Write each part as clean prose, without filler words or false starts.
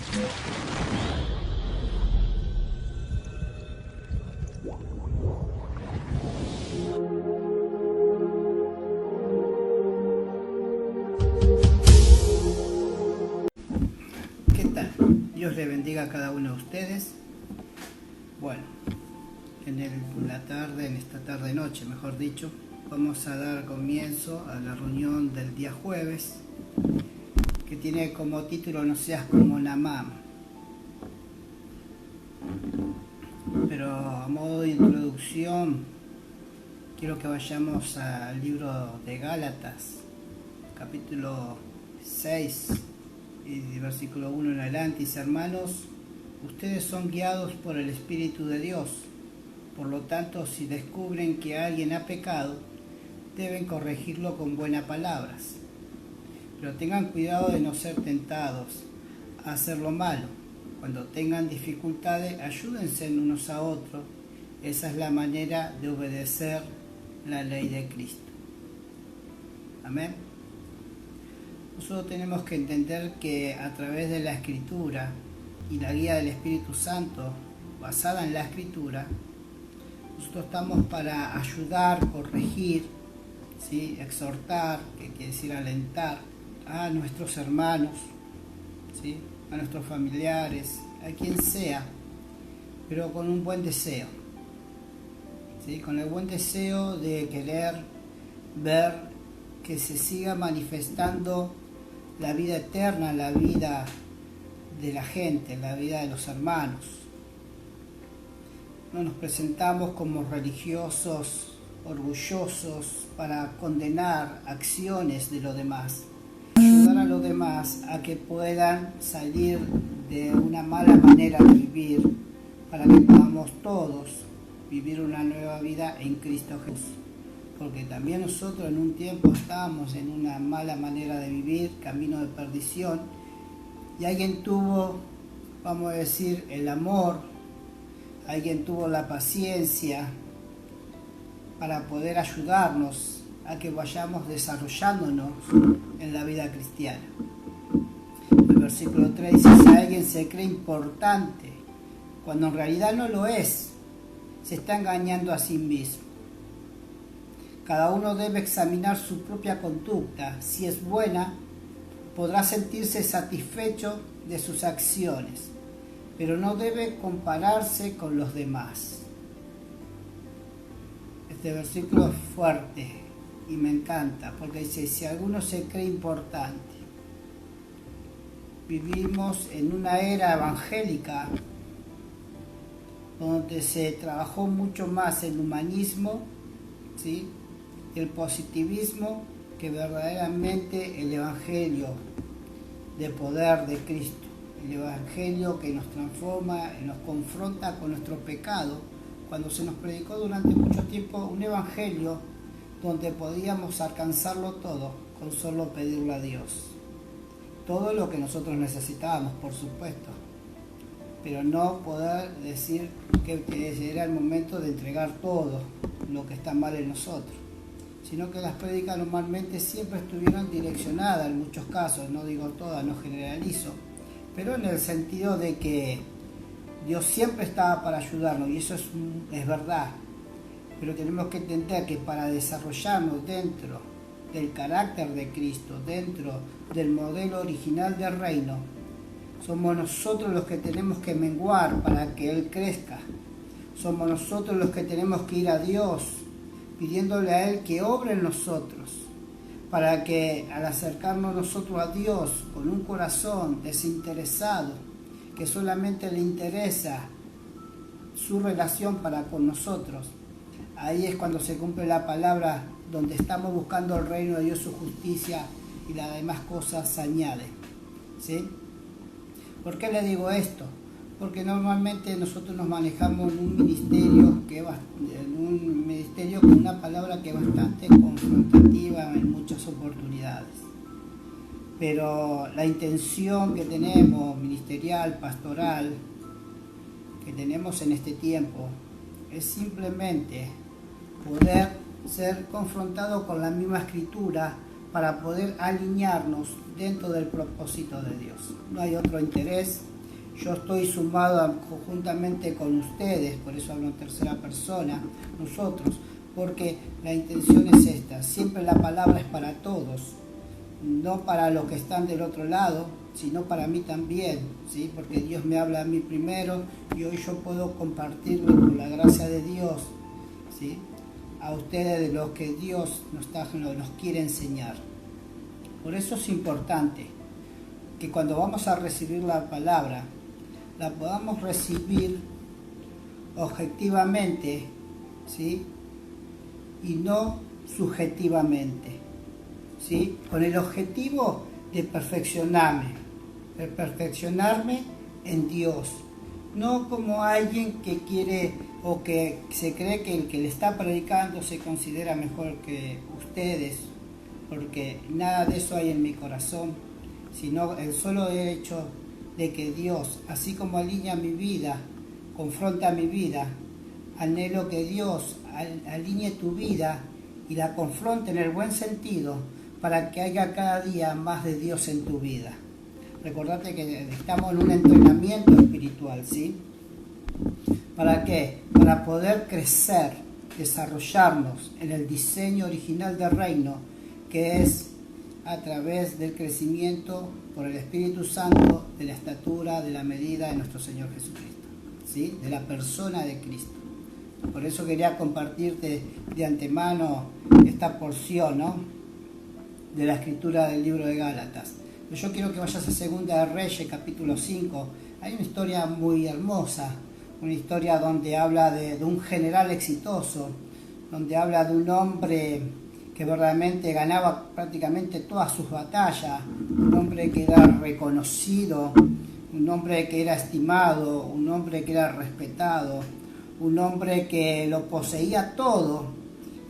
¿Qué tal? Dios le bendiga a cada uno de ustedes. Bueno, en esta tarde-noche, mejor dicho, vamos a dar comienzo a la reunión del día jueves, que tiene como título No seas como Naamán. Pero a modo de introducción, quiero que vayamos al libro de Gálatas, capítulo 6, y versículo 1 en adelante. Dice: hermanos, ustedes son guiados por el Espíritu de Dios. Por lo tanto, si descubren que alguien ha pecado, deben corregirlo con buenas palabras. Pero tengan cuidado de no ser tentados a hacer lo malo. Cuando tengan dificultades, ayúdense unos a otros. Esa es la manera de obedecer la ley de Cristo. Amén. Nosotros tenemos que entender que a través de la Escritura y la guía del Espíritu Santo, basada en la Escritura, nosotros estamos para ayudar, corregir, ¿sí? Exhortar, que quiere decir alentar a nuestros hermanos, ¿sí? A nuestros familiares, a quien sea, pero con un buen deseo, ¿sí? Con el buen deseo de querer ver que se siga manifestando la vida eterna, la vida de la gente, la vida de los hermanos. No nos presentamos como religiosos, orgullosos, para condenar acciones de los demás. Ayudar a los demás a que puedan salir de una mala manera de vivir, para que podamos todos vivir una nueva vida en Cristo Jesús. Porque también nosotros en un tiempo estábamos en una mala manera de vivir, camino de perdición, y alguien tuvo, vamos a decir, el amor, alguien tuvo la paciencia para poder ayudarnos a que vayamos desarrollándonos en la vida cristiana. El versículo 3 dice: si alguien se cree importante, cuando en realidad no lo es, se está engañando a sí mismo. Cada uno debe examinar su propia conducta. Si es buena, podrá sentirse satisfecho de sus acciones, pero no debe compararse con los demás. Este versículo es fuerte y me encanta, porque dice: si alguno se cree importante. Vivimos en una era evangélica donde se trabajó mucho más el humanismo, ¿sí? El positivismo, que verdaderamente el evangelio de poder de Cristo, el evangelio que nos transforma, nos confronta con nuestro pecado, cuando se nos predicó durante mucho tiempo un evangelio donde podíamos alcanzarlo todo con solo pedirle a Dios. Todo lo que nosotros necesitábamos, por supuesto, pero no poder decir que era el momento de entregar todo lo que está mal en nosotros, sino que las prédicas normalmente siempre estuvieron direccionadas, en muchos casos, no digo todas, no generalizo, pero en el sentido de que Dios siempre estaba para ayudarnos, y eso es verdad, pero tenemos que entender que para desarrollarnos dentro del carácter de Cristo, dentro del modelo original del reino, somos nosotros los que tenemos que menguar para que Él crezca. Somos nosotros los que tenemos que ir a Dios pidiéndole a Él que obre en nosotros, para que al acercarnos nosotros a Dios con un corazón desinteresado, que solamente le interesa su relación para con nosotros, ahí es cuando se cumple la palabra, donde estamos buscando el reino de Dios, su justicia, y las demás cosas se añaden, ¿sí? ¿Por qué le digo esto? Porque normalmente nosotros nos manejamos en un ministerio con una palabra que es bastante confrontativa en muchas oportunidades. Pero la intención que tenemos, ministerial, pastoral, que tenemos en este tiempo, es simplemente poder ser confrontado con la misma Escritura para poder alinearnos dentro del propósito de Dios. No hay otro interés. Yo estoy sumado conjuntamente con ustedes, por eso hablo en tercera persona, nosotros, porque la intención es esta. Siempre la palabra es para todos, no para los que están del otro lado, sino para mí también, ¿sí? Porque Dios me habla a mí primero y hoy yo puedo compartirlo por la gracia de Dios, ¿sí? A ustedes de lo que Dios nos quiere enseñar. Por eso es importante que cuando vamos a recibir la palabra, la podamos recibir objetivamente, ¿sí? Y no subjetivamente, ¿sí? Con el objetivo de perfeccionarme en Dios, no como alguien que quiere o que se cree que el que le está predicando se considera mejor que ustedes, porque nada de eso hay en mi corazón, sino el solo hecho de que Dios, así como alinea mi vida, confronta mi vida, anhelo que Dios alinee tu vida y la confronte en el buen sentido para que haya cada día más de Dios en tu vida. Recordate que estamos en un entrenamiento espiritual, ¿sí? ¿Para qué? Para poder crecer, desarrollarnos en el diseño original del reino, que es a través del crecimiento por el Espíritu Santo de la estatura, de la medida de nuestro Señor Jesucristo, ¿sí? De la persona de Cristo. Por eso quería compartirte de antemano esta porción, ¿no?, de la escritura del libro de Gálatas. Yo quiero que vayas a Segunda de Reyes, capítulo 5. Hay una historia muy hermosa, una historia donde habla de un general exitoso, donde habla de un hombre que verdaderamente ganaba prácticamente todas sus batallas, un hombre que era reconocido, un hombre que era estimado, un hombre que era respetado, un hombre que lo poseía todo,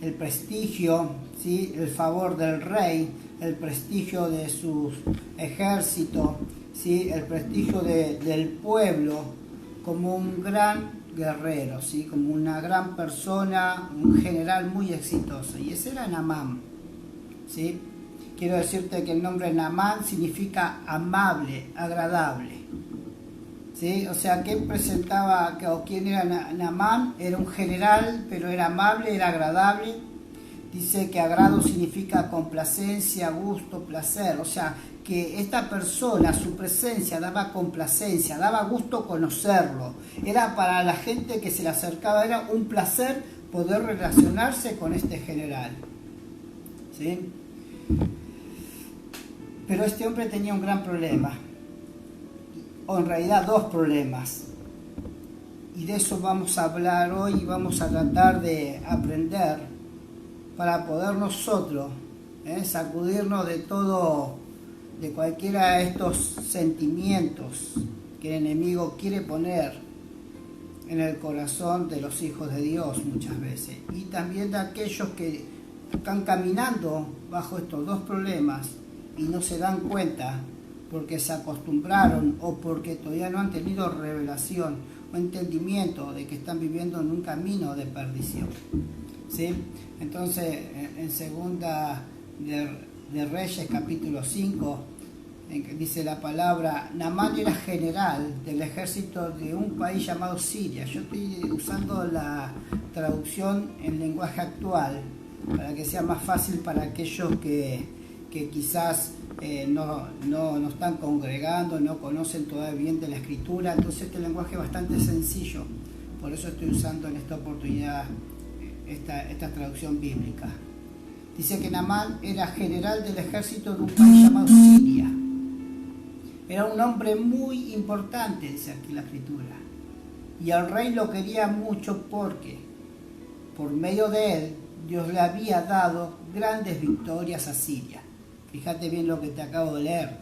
el prestigio, ¿sí?, el favor del rey, el prestigio de sus ejércitos, ¿sí?, el prestigio del pueblo, como un gran guerrero, ¿sí?, como una gran persona, un general muy exitoso. Y ese era Naamán, ¿sí? Quiero decirte que el nombre Naamán significa amable, agradable, ¿sí? O sea, ¿qué presentaba o quién era Naamán? Era un general, pero era amable, era agradable. Dice que agrado significa complacencia, gusto, placer. O sea, que esta persona, su presencia daba complacencia, daba gusto conocerlo. Era para la gente que se le acercaba, era un placer poder relacionarse con este general, ¿sí? Pero este hombre tenía un gran problema, o en realidad dos problemas. Y de eso vamos a hablar hoy y vamos a tratar de aprender para poder nosotros sacudirnos de todo, de cualquiera de estos sentimientos que el enemigo quiere poner en el corazón de los hijos de Dios muchas veces, y también de aquellos que están caminando bajo estos dos problemas y no se dan cuenta porque se acostumbraron o porque todavía no han tenido revelación o entendimiento de que están viviendo en un camino de perdición, ¿sí? Entonces, en Segunda de Reyes, capítulo 5, dice la palabra, Naamán era general del ejército de un país llamado Siria. Yo estoy usando la traducción en lenguaje actual para que sea más fácil para aquellos que quizás no están congregando, no conocen todavía bien de la escritura. Entonces este lenguaje es bastante sencillo, por eso estoy usando en esta oportunidad esta traducción bíblica. Dice que Naamán era general del ejército de un país llamado Siria. Era un hombre muy importante, dice aquí la escritura. Y el rey lo quería mucho porque por medio de él Dios le había dado grandes victorias a Siria. Fíjate bien lo que te acabo de leer.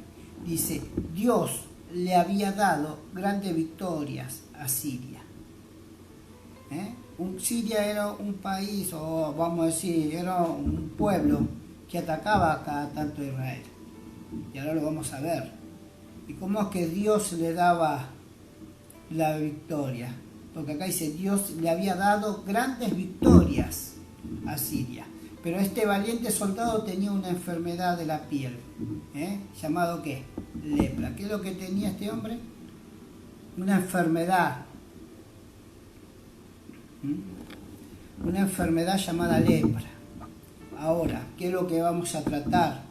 Dice, Dios le había dado grandes victorias a Siria. Siria era un país, o vamos a decir, era un pueblo que atacaba cada tanto a Israel. Y ahora lo vamos a ver. ¿Y cómo es que Dios le daba la victoria? Porque acá dice, Dios le había dado grandes victorias a Siria. Pero este valiente soldado tenía una enfermedad de la piel, llamado ¿qué? Lepra. ¿Qué es lo que tenía este hombre? Una enfermedad. Una enfermedad llamada lepra. Ahora, ¿qué es lo que vamos a tratar?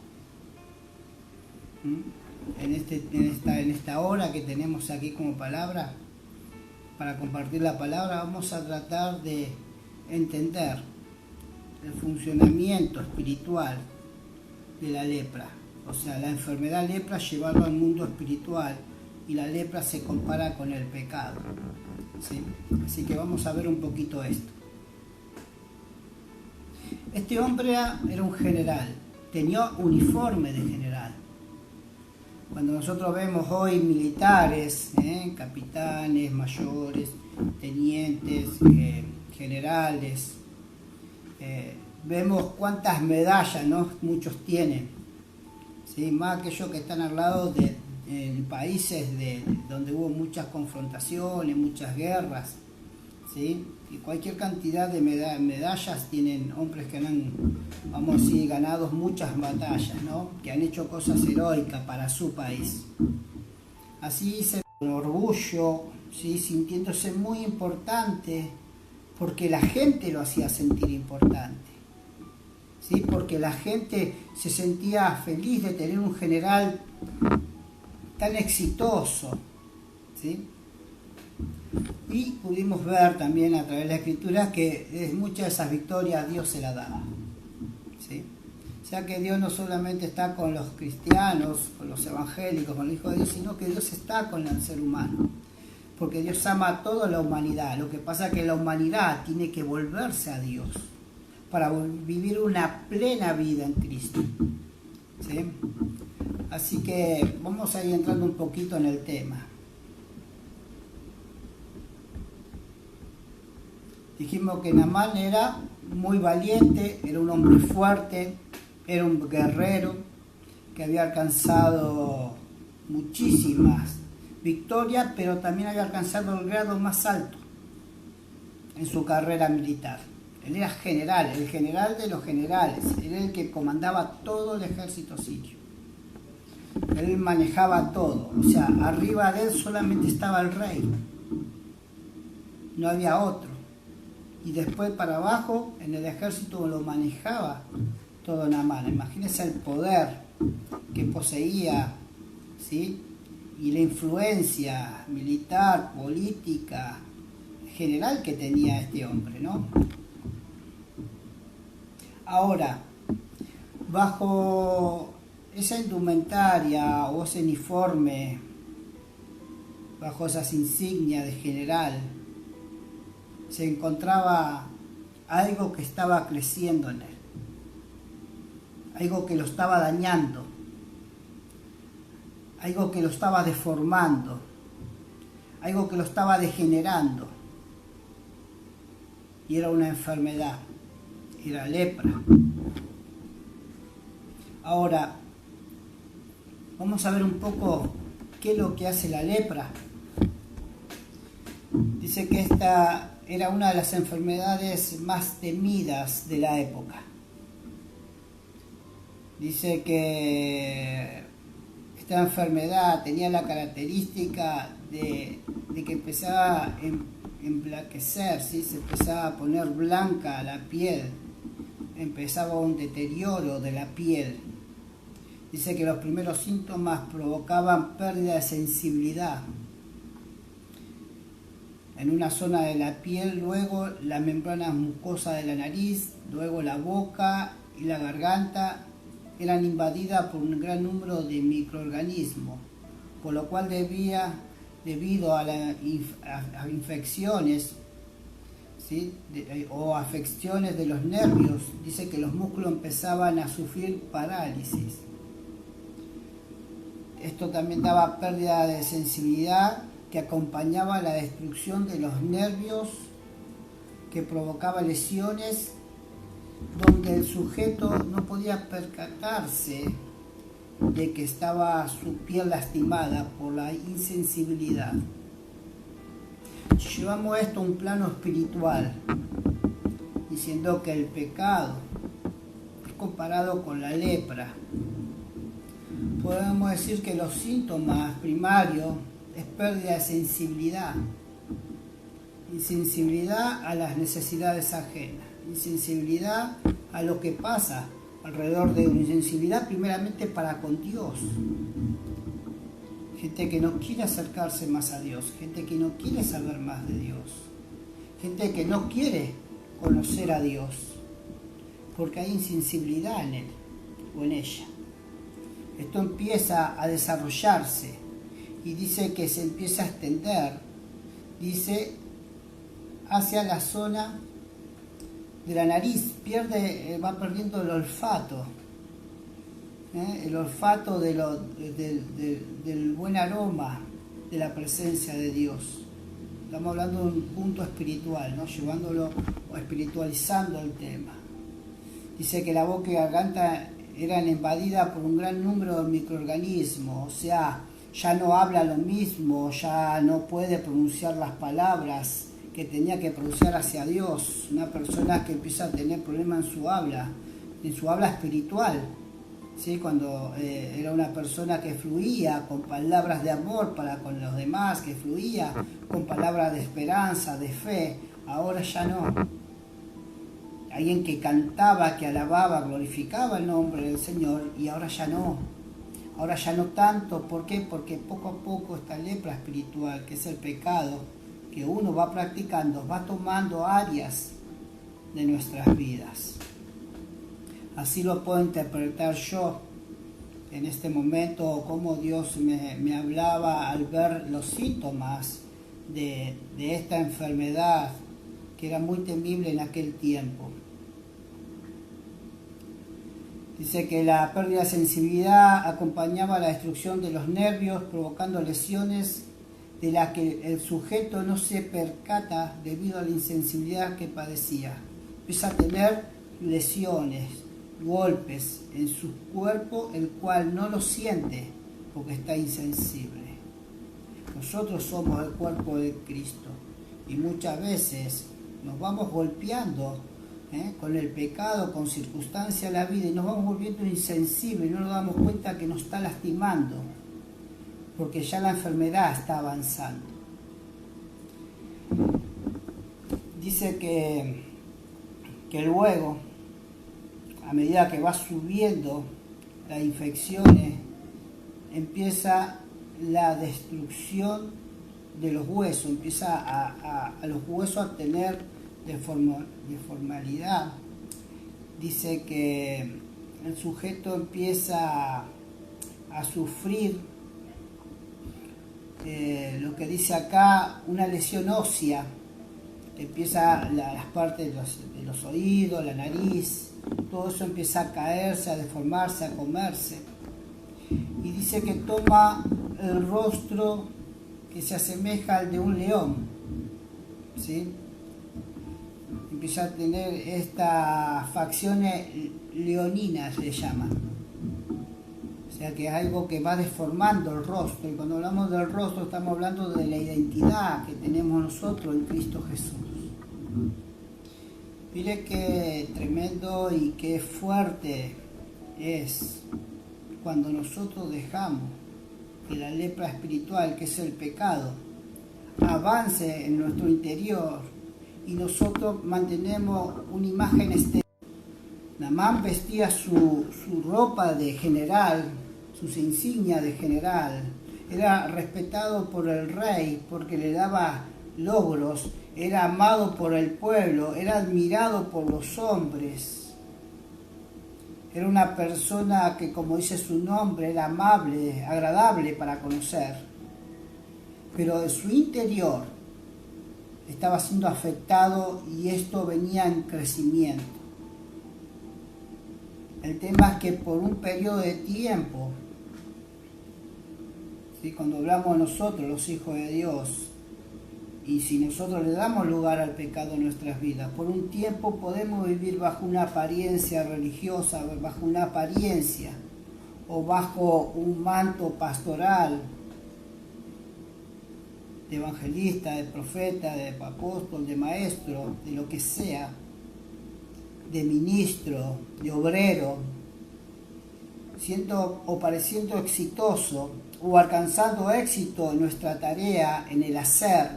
En esta hora que tenemos aquí como palabra, para compartir la palabra, vamos a tratar de entender el funcionamiento espiritual de la lepra. O sea, la enfermedad lepra, llevarlo al mundo espiritual, y la lepra se compara con el pecado, ¿sí? Así que vamos a ver un poquito esto. Este hombre era un general, tenía uniforme de general. Cuando nosotros vemos hoy militares, capitanes, mayores, tenientes, generales, vemos cuántas medallas, ¿no? Muchos tienen, ¿sí? Más aquellos que están al lado de países donde hubo muchas confrontaciones, muchas guerras, ¿sí? Y cualquier cantidad de medallas tienen hombres que han, vamos a decir, ganado muchas batallas, ¿no? Que han hecho cosas heroicas para su país. Así se con orgullo, ¿sí? Sintiéndose muy importante, porque la gente lo hacía sentir importante, ¿sí? Porque la gente se sentía feliz de tener un general tan exitoso, ¿sí? Y pudimos ver también a través de la Escritura que muchas de esas victorias Dios se las daba, ¿sí? O sea que Dios no solamente está con los cristianos, con los evangélicos, con los hijos de Dios, sino que Dios está con el ser humano, porque Dios ama a toda la humanidad. Lo que pasa es que la humanidad tiene que volverse a Dios para vivir una plena vida en Cristo, ¿sí? Así que vamos a ir entrando un poquito en el tema. Dijimos que Naamán era muy valiente, era un hombre fuerte, era un guerrero que había alcanzado muchísimas victorias, pero también había alcanzado el grado más alto en su carrera militar. Él era general, el general de los generales, era el que comandaba todo el ejército sirio. Él manejaba todo, o sea, arriba de él solamente estaba el rey, no había otro. Y después para abajo, en el ejército lo manejaba todo Naamán. Imagínense el poder que poseía, ¿sí? Y la influencia militar, política, general que tenía este hombre, ¿no? Ahora, bajo esa indumentaria o ese uniforme, bajo esas insignias de general, se encontraba algo que estaba creciendo en él, algo que lo estaba dañando, algo que lo estaba deformando, algo que lo estaba degenerando, y era una enfermedad, era lepra. Ahora, vamos a ver un poco qué es lo que hace la lepra. Dice que esta era una de las enfermedades más temidas de la época. Dice que esta enfermedad tenía la característica de que empezaba a emblanquecer, ¿sí? Se empezaba a poner blanca la piel, empezaba un deterioro de la piel. Dice que los primeros síntomas provocaban pérdida de sensibilidad en una zona de la piel, luego la membrana mucosa de la nariz, luego la boca y la garganta eran invadidas por un gran número de microorganismos, por lo cual debido a infecciones, ¿sí? O afecciones de los nervios, dice que los músculos empezaban a sufrir parálisis. Esto también daba pérdida de sensibilidad que acompañaba la destrucción de los nervios, que provocaba lesiones donde el sujeto no podía percatarse de que estaba su piel lastimada por la insensibilidad. Llevamos esto a un plano espiritual, diciendo que el pecado comparado con la lepra. Podemos decir que los síntomas primarios es pérdida de sensibilidad, insensibilidad a las necesidades ajenas, insensibilidad a lo que pasa alrededor de una, insensibilidad primeramente para con Dios. Gente que no quiere acercarse más a Dios, gente que no quiere saber más de Dios, gente que no quiere conocer a Dios, porque hay insensibilidad en él o en ella. Esto empieza a desarrollarse y dice que se empieza a extender, dice, hacia la zona de la nariz, va perdiendo el olfato del buen aroma de la presencia de Dios. Estamos hablando de un punto espiritual, ¿no? Llevándolo o espiritualizando el tema. Dice que la boca y garganta eran invadidas por un gran número de microorganismos, o sea, ya no habla lo mismo, ya no puede pronunciar las palabras que tenía que pronunciar hacia Dios. Una persona que empieza a tener problemas en su habla espiritual, ¿sí? Cuando era una persona que fluía con palabras de amor para con los demás, que fluía con palabras de esperanza, de fe, ahora ya no. Alguien que cantaba, que alababa, glorificaba el nombre del Señor, y ahora ya no tanto. ¿Por qué? Porque poco a poco esta lepra espiritual, que es el pecado, que uno va practicando, va tomando áreas de nuestras vidas. Así lo puedo interpretar yo en este momento, cómo Dios me hablaba al ver los síntomas de esta enfermedad que era muy temible en aquel tiempo. Dice que la pérdida de sensibilidad acompañaba la destrucción de los nervios, provocando lesiones de las que el sujeto no se percata debido a la insensibilidad que padecía. Empieza a tener lesiones, golpes en su cuerpo, el cual no lo siente porque está insensible. Nosotros somos el cuerpo de Cristo y muchas veces nos vamos golpeando con el pecado, con circunstancias de la vida, y nos vamos volviendo insensibles, no nos damos cuenta que nos está lastimando, porque ya la enfermedad está avanzando. Dice que luego, a medida que va subiendo las infecciones, empieza la destrucción de los huesos, empieza a los huesos a tener deformalidad. Dice que el sujeto empieza a sufrir lo que dice acá, una lesión ósea. Empieza las partes de los oídos, la nariz, todo eso empieza a caerse, a deformarse, a comerse. Y dice que toma el rostro que se asemeja al de un león, ¿sí? Empieza a tener estas facciones leoninas, le llaman. O sea que es algo que va deformando el rostro. Y cuando hablamos del rostro estamos hablando de la identidad que tenemos nosotros en Cristo Jesús. Mire qué tremendo y qué fuerte es cuando nosotros dejamos que la lepra espiritual, que es el pecado, avance en nuestro interior y nosotros mantenemos una imagen exterior. Naamán vestía su ropa de general, sus insignias de general, era respetado por el rey porque le daba logros, era amado por el pueblo, era admirado por los hombres. Era una persona que, como dice su nombre, era amable, agradable para conocer. Pero de su interior estaba siendo afectado y esto venía en crecimiento. El tema es que por un periodo de tiempo, ¿sí? Cuando hablamos nosotros, los hijos de Dios, y si nosotros le damos lugar al pecado en nuestras vidas, por un tiempo podemos vivir bajo una apariencia religiosa, bajo una apariencia, o bajo un manto pastoral, de evangelista, de profeta, de apóstol, de maestro, de lo que sea. de ministro, de obrero, siendo o pareciendo exitoso o alcanzando éxito en nuestra tarea, en el hacer,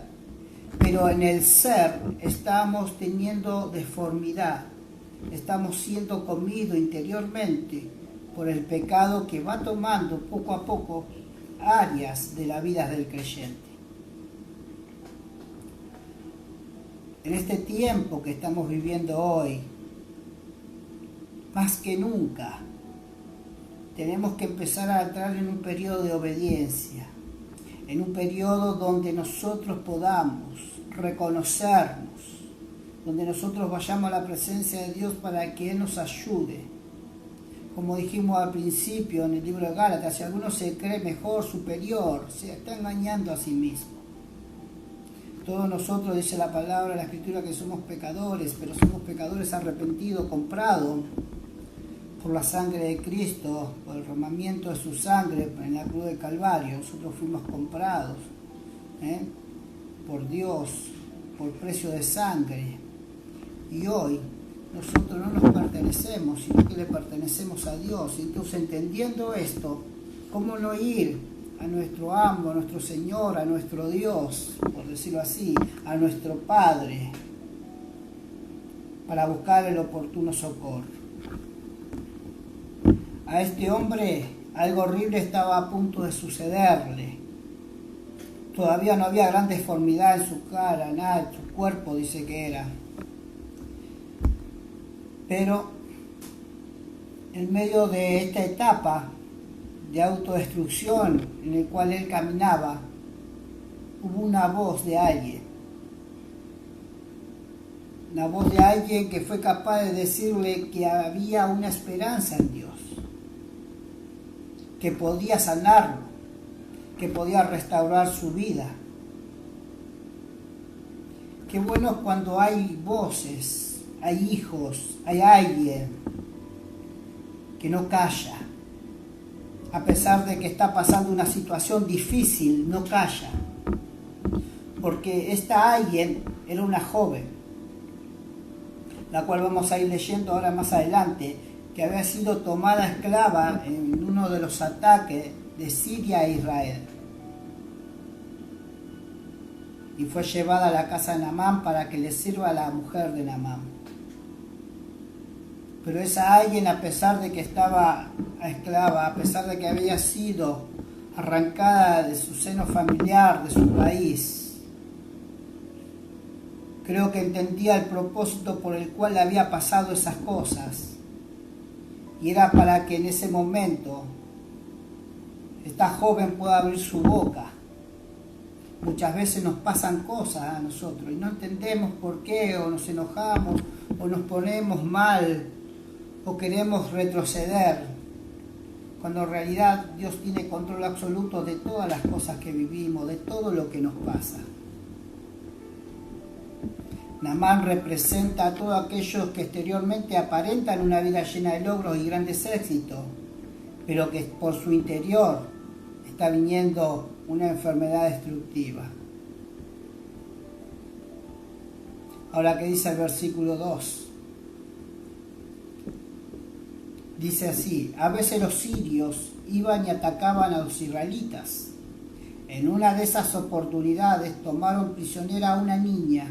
pero en el ser estamos teniendo deformidad, estamos siendo comidos interiormente por el pecado que va tomando poco a poco áreas de la vida del creyente. En este tiempo que estamos viviendo hoy, más que nunca, tenemos que empezar a entrar en un periodo de obediencia, en un periodo donde nosotros podamos reconocernos, donde nosotros vayamos a la presencia de Dios para que Él nos ayude. Como dijimos al principio en el libro de Gálatas, si alguno se cree mejor, superior, se está engañando a sí mismo. Todos nosotros, dice la palabra, la Escritura, que somos pecadores, pero somos pecadores arrepentidos, comprados por la sangre de Cristo, por el derramamiento de su sangre en la cruz del Calvario. Nosotros fuimos comprados por Dios, por precio de sangre. Y hoy nosotros no nos pertenecemos, sino que le pertenecemos a Dios. Y entonces, entendiendo esto, ¿cómo no ir a nuestro amo, a nuestro Señor, a nuestro Dios, por decirlo así, a nuestro Padre, para buscar el oportuno socorro? A este hombre algo horrible estaba a punto de sucederle. Todavía no había gran deformidad en su cara, nada, en su cuerpo dice que era. Pero en medio de esta etapa de autodestrucción en el cual él caminaba, hubo una voz de alguien. Una voz de alguien que fue capaz de decirle que había una esperanza en Dios, que podía sanarlo, que podía restaurar su vida. Qué bueno cuando hay voces, hay hijos, hay alguien que no calla. A pesar de que está pasando una situación difícil, no calla. Porque esta alguien era una joven, la cual vamos a ir leyendo ahora más adelante, que había sido tomada esclava en uno de los ataques de Siria a Israel. Y fue llevada a la casa de Naamán para que le sirva a la mujer de Naamán. Pero esa alguien, a pesar de que estaba esclava, a pesar de que había sido arrancada de su seno familiar, de su país, creo que entendía el propósito por el cual le había pasado esas cosas. Y era para que en ese momento esta joven pueda abrir su boca. Muchas veces nos pasan cosas a nosotros y no entendemos por qué, o nos enojamos, o nos ponemos mal, o queremos retroceder, cuando en realidad Dios tiene control absoluto de todas las cosas que vivimos, de todo lo que nos pasa. Naamán representa a todos aquellos que exteriormente aparentan una vida llena de logros y grandes éxitos, pero que por su interior está viniendo una enfermedad destructiva. Ahora, ¿qué dice el versículo 2? Dice así: a veces los sirios iban y atacaban a los israelitas. En una de esas oportunidades tomaron prisionera a una niña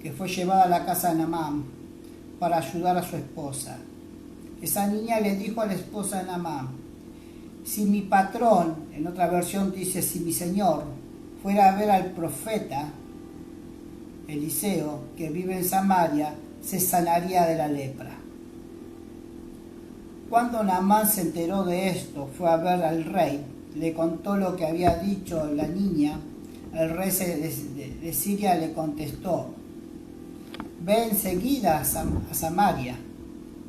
que fue llevada a la casa de Naamán para ayudar a su esposa. Esa niña le dijo a la esposa de Naamán: si mi patrón, en otra versión dice si mi señor, fuera a ver al profeta Eliseo, que vive en Samaria, se sanaría de la lepra. Cuando Naamán se enteró de esto, fue a ver al rey, le contó lo que había dicho la niña. El rey de Siria le contestó: ve enseguida a Samaria,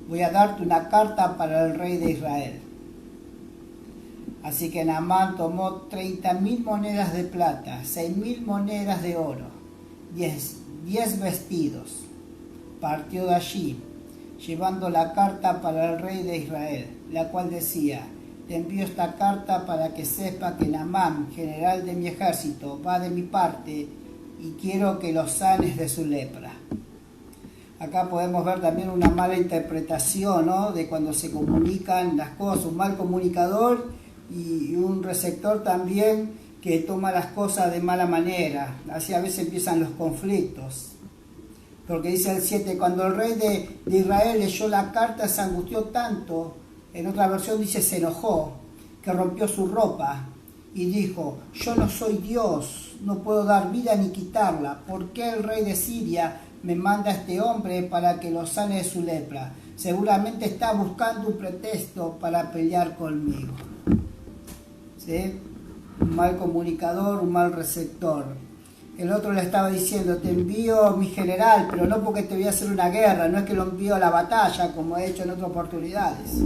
voy a darte una carta para el rey de Israel. Así que Naamán tomó 30.000 monedas de plata, 6.000 monedas de oro, 10 vestidos. Partió de allí, llevando la carta para el rey de Israel, la cual decía: te envío esta carta para que sepa que Naamán, general de mi ejército, va de mi parte y quiero que lo sanes de su lepra. Acá podemos ver también una mala interpretación, ¿no? De cuando se comunican las cosas, un mal comunicador y un receptor también que toma las cosas de mala manera. Así a veces empiezan los conflictos. Porque dice el 7, cuando el rey de Israel leyó la carta se angustió tanto, en otra versión dice se enojó, que rompió su ropa y dijo, yo no soy Dios, no puedo dar vida ni quitarla. ¿Por qué el rey de Siria me manda a este hombre para que lo sane de su lepra? Seguramente está buscando un pretexto para pelear conmigo. ¿Sí? Un mal comunicador, un mal receptor. El otro le estaba diciendo, te envío a mi general, pero no porque te voy a hacer una guerra, no es que lo envío a la batalla como he hecho en otras oportunidades,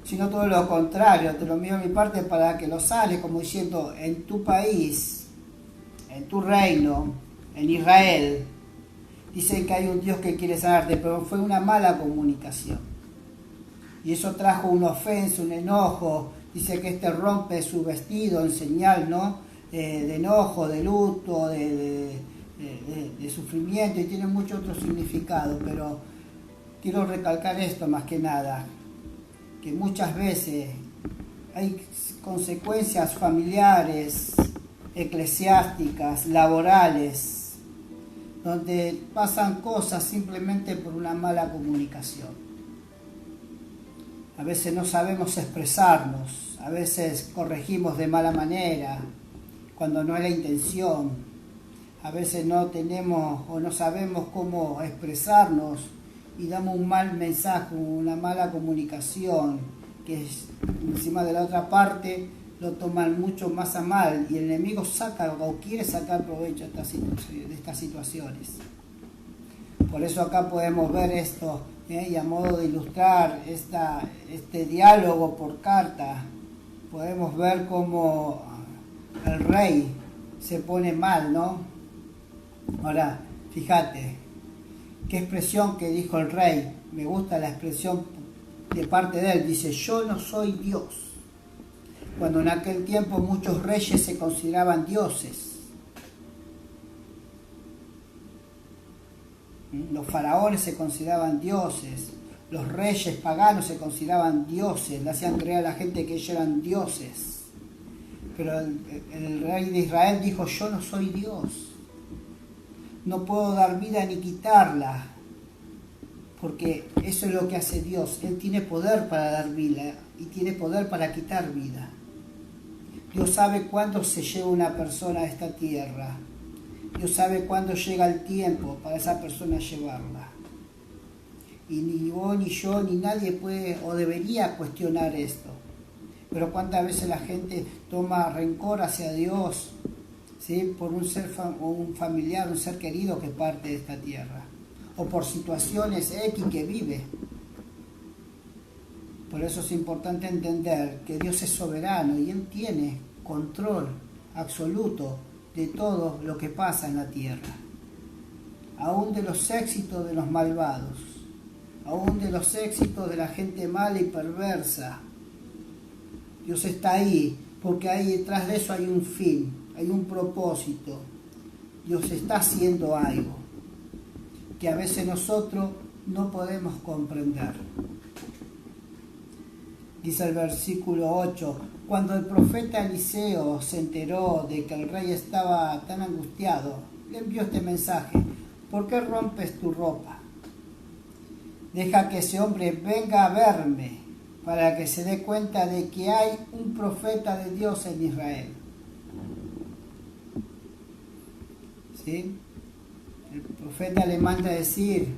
sino todo lo contrario, te lo envío a mi parte para que lo sane, como diciendo, en tu país, en tu reino, en Israel, dicen que hay un Dios que quiere sanarte, pero fue una mala comunicación. Y eso trajo una ofensa, un enojo. Dice que rompe su vestido en señal, ¿no? De enojo, de luto, de sufrimiento, y tiene mucho otro significado, pero quiero recalcar esto más que nada, que muchas veces hay consecuencias familiares, eclesiásticas, laborales, donde pasan cosas simplemente por una mala comunicación. A veces no sabemos expresarnos, a veces corregimos de mala manera, cuando no es la intención. A veces no tenemos o no sabemos cómo expresarnos y damos un mal mensaje, una mala comunicación, que encima de la otra parte lo toman mucho más a mal y el enemigo saca o quiere sacar provecho de estas situaciones. Por eso acá podemos ver esto, y a modo de ilustrar este diálogo por carta, podemos ver cómo el rey se pone mal, ¿no? Ahora, fíjate, qué expresión que dijo el rey. Me gusta la expresión de parte de él. Dice, yo no soy Dios. Cuando en aquel tiempo muchos reyes se consideraban dioses. Los faraones se consideraban dioses. Los reyes paganos se consideraban dioses. Le hacían creer a la gente que ellos eran dioses. Pero el rey de Israel dijo, yo no soy Dios, no puedo dar vida ni quitarla, porque eso es lo que hace Dios. Él tiene poder para dar vida y tiene poder para quitar vida. Dios sabe cuándo se lleva una persona a esta tierra. Dios sabe cuándo llega el tiempo para esa persona llevarla. Y ni vos, ni yo, ni nadie puede o debería cuestionar esto. Pero cuántas veces la gente toma rencor hacia Dios, ¿sí? Por un ser un familiar, un ser querido que parte de esta tierra, o por situaciones X que vive. Por eso es importante entender que Dios es soberano y Él tiene control absoluto de todo lo que pasa en la tierra, aún de los éxitos de los malvados, aún de los éxitos de la gente mala y perversa. Dios está ahí, porque ahí detrás de eso hay un fin, hay un propósito. Dios está haciendo algo que a veces nosotros no podemos comprender. Dice el versículo 8, cuando el profeta Eliseo se enteró de que el rey estaba tan angustiado, le envió este mensaje, ¿por qué rompes tu ropa? Deja que ese hombre venga a verme, para que se dé cuenta de que hay un profeta de Dios en Israel. ¿Sí? El profeta le manda a decir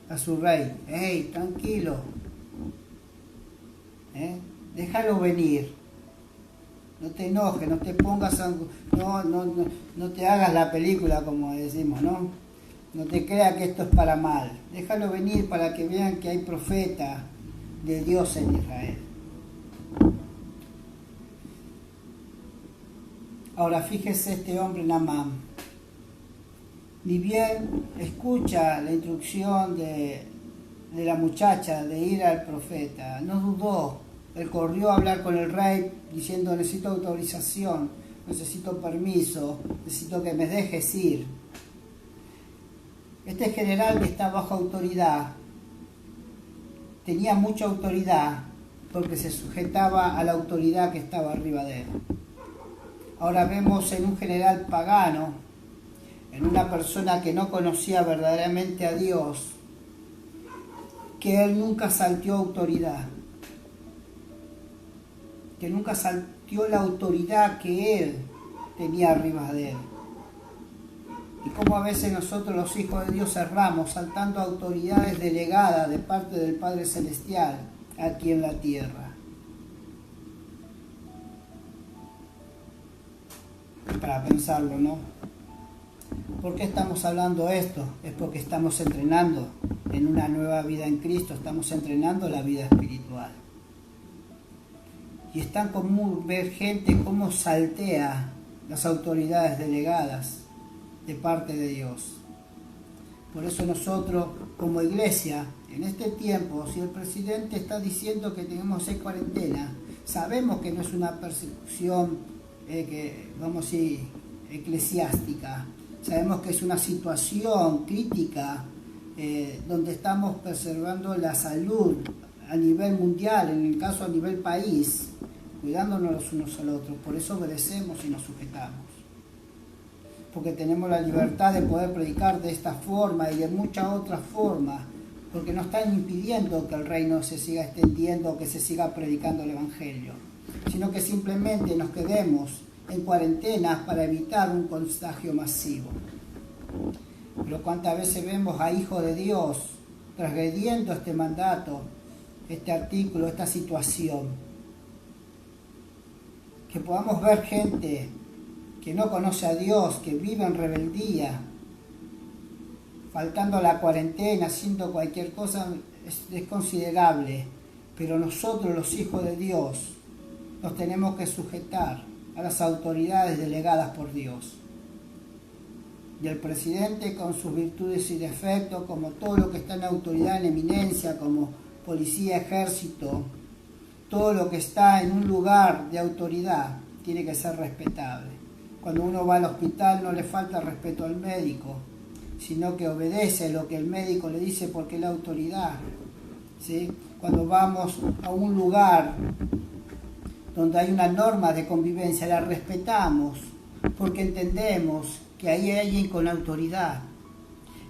a su rey, hey, tranquilo, déjalo venir, no te enojes, no te pongas, no te hagas la película como decimos, ¿no? No te creas que esto es para mal, déjalo venir para que vean que hay profeta de Dios en Israel. Ahora fíjese este hombre Naamán, ni bien escucha la instrucción de la muchacha de ir al profeta, no dudó, él corrió a hablar con el rey diciendo necesito autorización, necesito permiso, necesito que me dejes ir. Este general que está bajo autoridad tenía mucha autoridad porque se sujetaba a la autoridad que estaba arriba de él. Ahora vemos en un general pagano, en una persona que no conocía verdaderamente a Dios, que él nunca salteó autoridad, que nunca salteó la autoridad que él tenía arriba de él. Y como a veces nosotros los hijos de Dios erramos saltando autoridades delegadas de parte del Padre Celestial aquí en la tierra. Para pensarlo, ¿no? ¿Por qué estamos hablando esto? Es porque estamos entrenando en una nueva vida en Cristo, estamos entrenando la vida espiritual. Y es tan común ver gente cómo saltea las autoridades delegadas de parte de Dios. Por eso nosotros como iglesia, en este tiempo, si el presidente está diciendo que tenemos que hacer cuarentena, sabemos que no es una persecución eclesiástica, sabemos que es una situación crítica donde estamos preservando la salud a nivel mundial, en el caso a nivel país, cuidándonos los unos a los otros. Por eso obedecemos y nos sujetamos, porque tenemos la libertad de poder predicar de esta forma y de muchas otras formas, porque no están impidiendo que el reino se siga extendiendo, que se siga predicando el Evangelio, sino que simplemente nos quedemos en cuarentena para evitar un contagio masivo. Pero cuántas veces vemos a hijos de Dios transgrediendo este mandato, este artículo, esta situación. Que podamos ver gente que no conoce a Dios, que vive en rebeldía, faltando a la cuarentena, haciendo cualquier cosa, es considerable. Pero nosotros, los hijos de Dios, nos tenemos que sujetar a las autoridades delegadas por Dios. Y el presidente, con sus virtudes y defectos, como todo lo que está en autoridad, en eminencia, como policía, ejército, todo lo que está en un lugar de autoridad tiene que ser respetable. Cuando uno va al hospital no le falta respeto al médico, sino que obedece lo que el médico le dice porque es la autoridad, ¿sí? Cuando vamos a un lugar donde hay una norma de convivencia, la respetamos porque entendemos que ahí hay alguien con autoridad.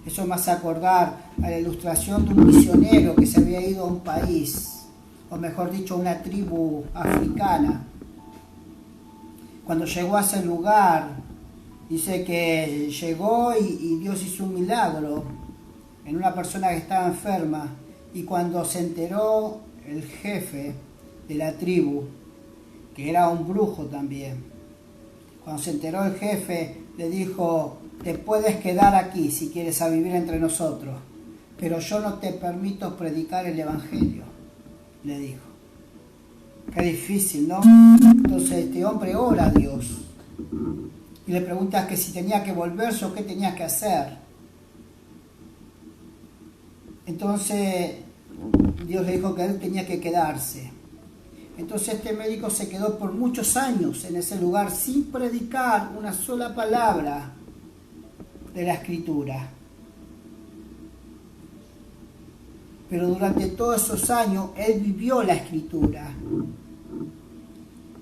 Eso me hace acordar a la ilustración de un misionero que se había ido a un país, o mejor dicho, a una tribu africana. Cuando llegó a ese lugar, dice que llegó y Dios hizo un milagro en una persona que estaba enferma, y cuando se enteró el jefe de la tribu, que era un brujo también, cuando se enteró el jefe, le dijo: te puedes quedar aquí si quieres a vivir entre nosotros, pero yo no te permito predicar el Evangelio, le dijo. Qué difícil, ¿no? Entonces este hombre ora a Dios y le pregunta que si tenía que volverse o qué tenía que hacer. Entonces Dios le dijo que él tenía que quedarse. Entonces este médico se quedó por muchos años en ese lugar sin predicar una sola palabra de la Escritura. Pero durante todos esos años él vivió la Escritura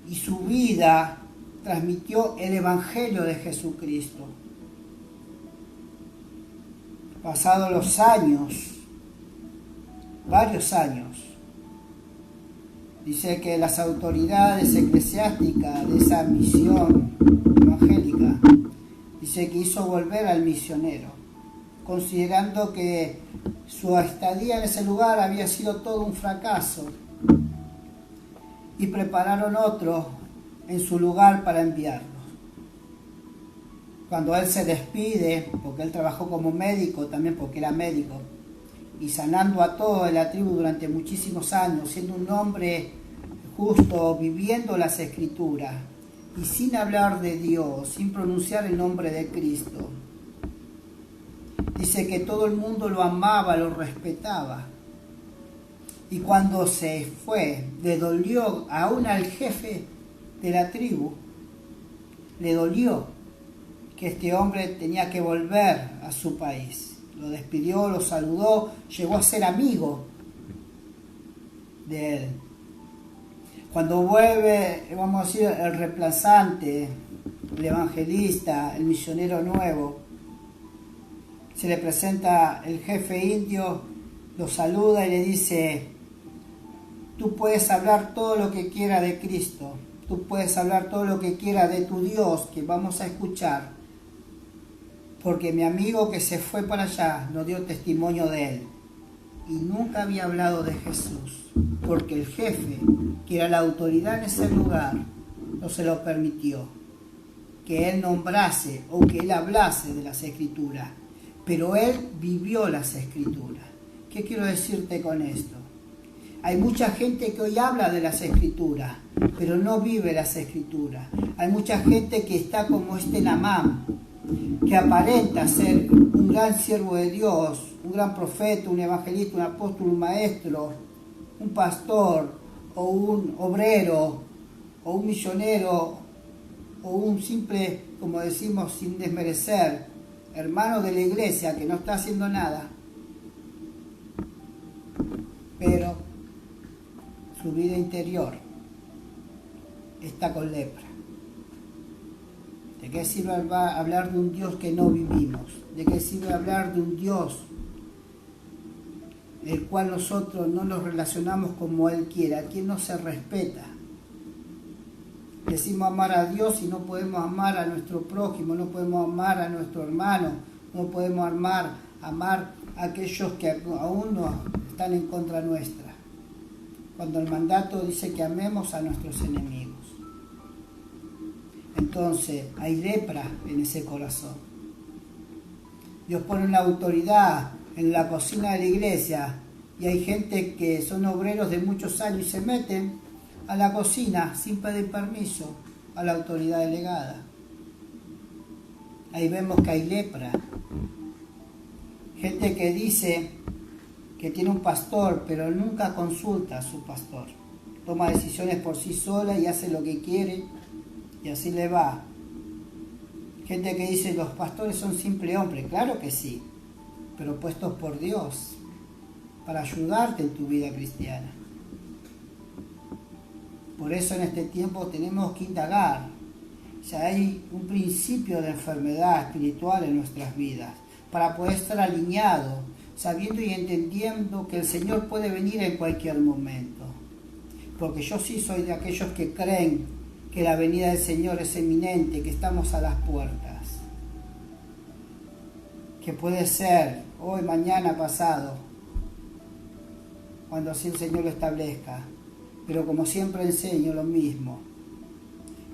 y su vida transmitió el Evangelio de Jesucristo. Pasados los años, varios años, dice que las autoridades eclesiásticas de esa misión evangélica, dice que hizo volver al misionero, considerando que su estadía en ese lugar había sido todo un fracaso, y prepararon otro en su lugar para enviarlo. Cuando él se despide, porque él trabajó como médico, también porque era médico, y sanando a toda la tribu durante muchísimos años, siendo un hombre justo, viviendo las Escrituras, y sin hablar de Dios, sin pronunciar el nombre de Cristo. Dice que todo el mundo lo amaba, lo respetaba. Y cuando se fue, le dolió aún al jefe de la tribu, le dolió que este hombre tenía que volver a su país. lo despidió, lo saludó, llegó a ser amigo de él. Cuando vuelve, vamos a decir, el reemplazante, el evangelista, el misionero nuevo, se le presenta el jefe indio, lo saluda y le dice: tú puedes hablar todo lo que quieras de Cristo, tú puedes hablar todo lo que quieras de tu Dios, que vamos a escuchar, porque mi amigo que se fue para allá nos dio testimonio de él. Y nunca había hablado de Jesús, porque el jefe, que era la autoridad en ese lugar, no se lo permitió, que él nombrase o que él hablase de las Escrituras. Pero él vivió las Escrituras. ¿Qué quiero decirte con esto? Hay mucha gente que hoy habla de las Escrituras, pero no vive las Escrituras. Hay mucha gente que está como este Naamán, que aparenta ser un gran siervo de Dios, un gran profeta, un evangelista, un apóstol, un maestro, un pastor, o un obrero, o un misionero, o un simple, como decimos sin desmerecer, hermano de la iglesia que no está haciendo nada, pero su vida interior está con lepra. ¿De qué sirve hablar de un Dios que no vivimos? ¿De qué sirve hablar de un Dios el cual nosotros no nos relacionamos como Él quiere, a quien no se respeta? Decimos amar a Dios y no podemos amar a nuestro prójimo, no podemos amar a nuestro hermano, no podemos amar a aquellos que aún no están en contra nuestra, cuando el mandato dice que amemos a nuestros enemigos. Entonces hay lepra en ese corazón. Dios pone una autoridad en la cocina de la iglesia y hay gente que son obreros de muchos años y se meten a la cocina sin pedir permiso a la autoridad delegada. Ahí vemos que hay lepra. Gente que dice que tiene un pastor, pero nunca consulta a su pastor. Toma decisiones por sí sola y hace lo que quiere y así le va. Gente que dice los pastores son simple hombres. Claro que sí, pero puestos por Dios para ayudarte en tu vida cristiana. Por eso en este tiempo tenemos que indagar. Ya hay un principio de enfermedad espiritual en nuestras vidas, para poder estar alineado, sabiendo y entendiendo que el Señor puede venir en cualquier momento. Porque yo sí soy de aquellos que creen que la venida del Señor es inminente, que estamos a las puertas. Que puede ser hoy, mañana, pasado, cuando así el Señor lo establezca. Pero como siempre enseño lo mismo.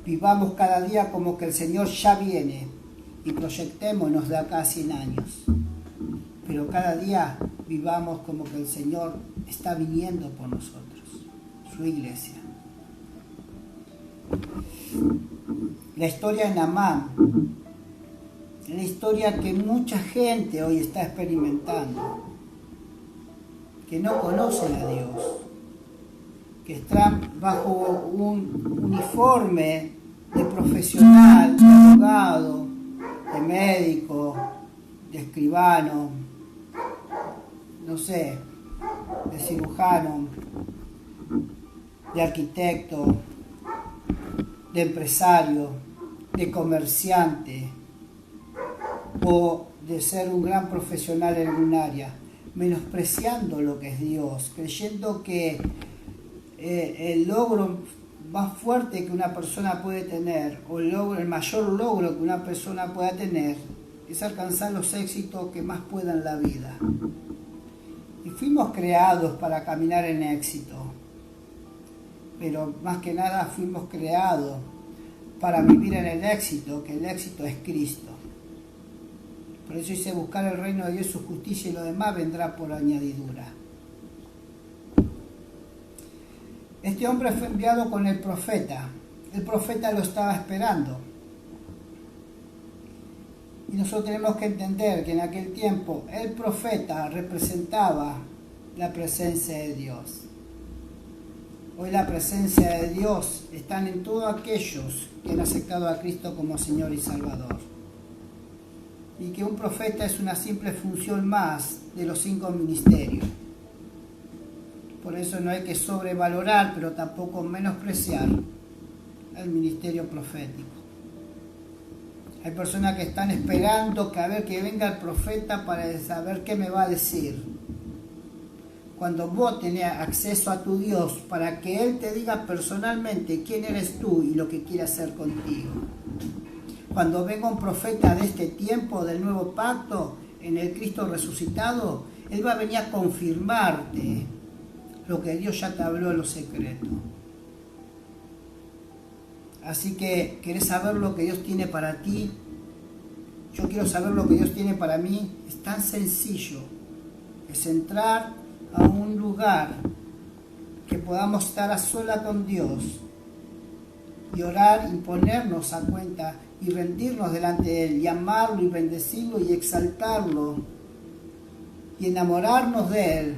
Vivamos cada día como que el Señor ya viene y proyectémonos de acá a 100 años. Pero cada día vivamos como que el Señor está viniendo por nosotros, su iglesia. La historia de Naamán es la historia que mucha gente hoy está experimentando, que no conocen a Dios, que están bajo un uniforme de profesional, de abogado, de médico, de escribano, no sé, de cirujano, de arquitecto, de empresario, de comerciante, o de ser un gran profesional en un área, menospreciando lo que es Dios, creyendo que el logro más fuerte que una persona puede tener, o el mayor logro que una persona pueda tener, es alcanzar los éxitos que más pueda en la vida. Y fuimos creados para caminar en éxito, pero más que nada fuimos creados para vivir en el éxito, que el éxito es Cristo. Por eso dice: buscar el reino de Dios, su justicia, y lo demás vendrá por añadidura. Este hombre fue enviado con el profeta. El profeta lo estaba esperando. Y nosotros tenemos que entender que en aquel tiempo el profeta representaba la presencia de Dios. Hoy la presencia de Dios está en todos aquellos que han aceptado a Cristo como Señor y Salvador. y que un profeta es una simple función más de los 5 ministerios. Por eso no hay que sobrevalorar, pero tampoco menospreciar el ministerio profético. Hay personas que están esperando que a ver que venga el profeta para saber qué me va a decir. Cuando vos tenés acceso a tu Dios para que Él te diga personalmente quién eres tú y lo que quiere hacer contigo. Cuando venga un profeta de este tiempo, del nuevo pacto, en el Cristo resucitado, Él va a venir a confirmarte lo que Dios ya te habló en lo secreto. Así que, ¿querés saber lo que Dios tiene para ti? Yo quiero saber lo que Dios tiene para mí. Es tan sencillo. Es entrar a un lugar que podamos estar a sola con Dios y orar y ponernos a cuenta y rendirnos delante de Él y amarlo y bendecirlo y exaltarlo y enamorarnos de Él,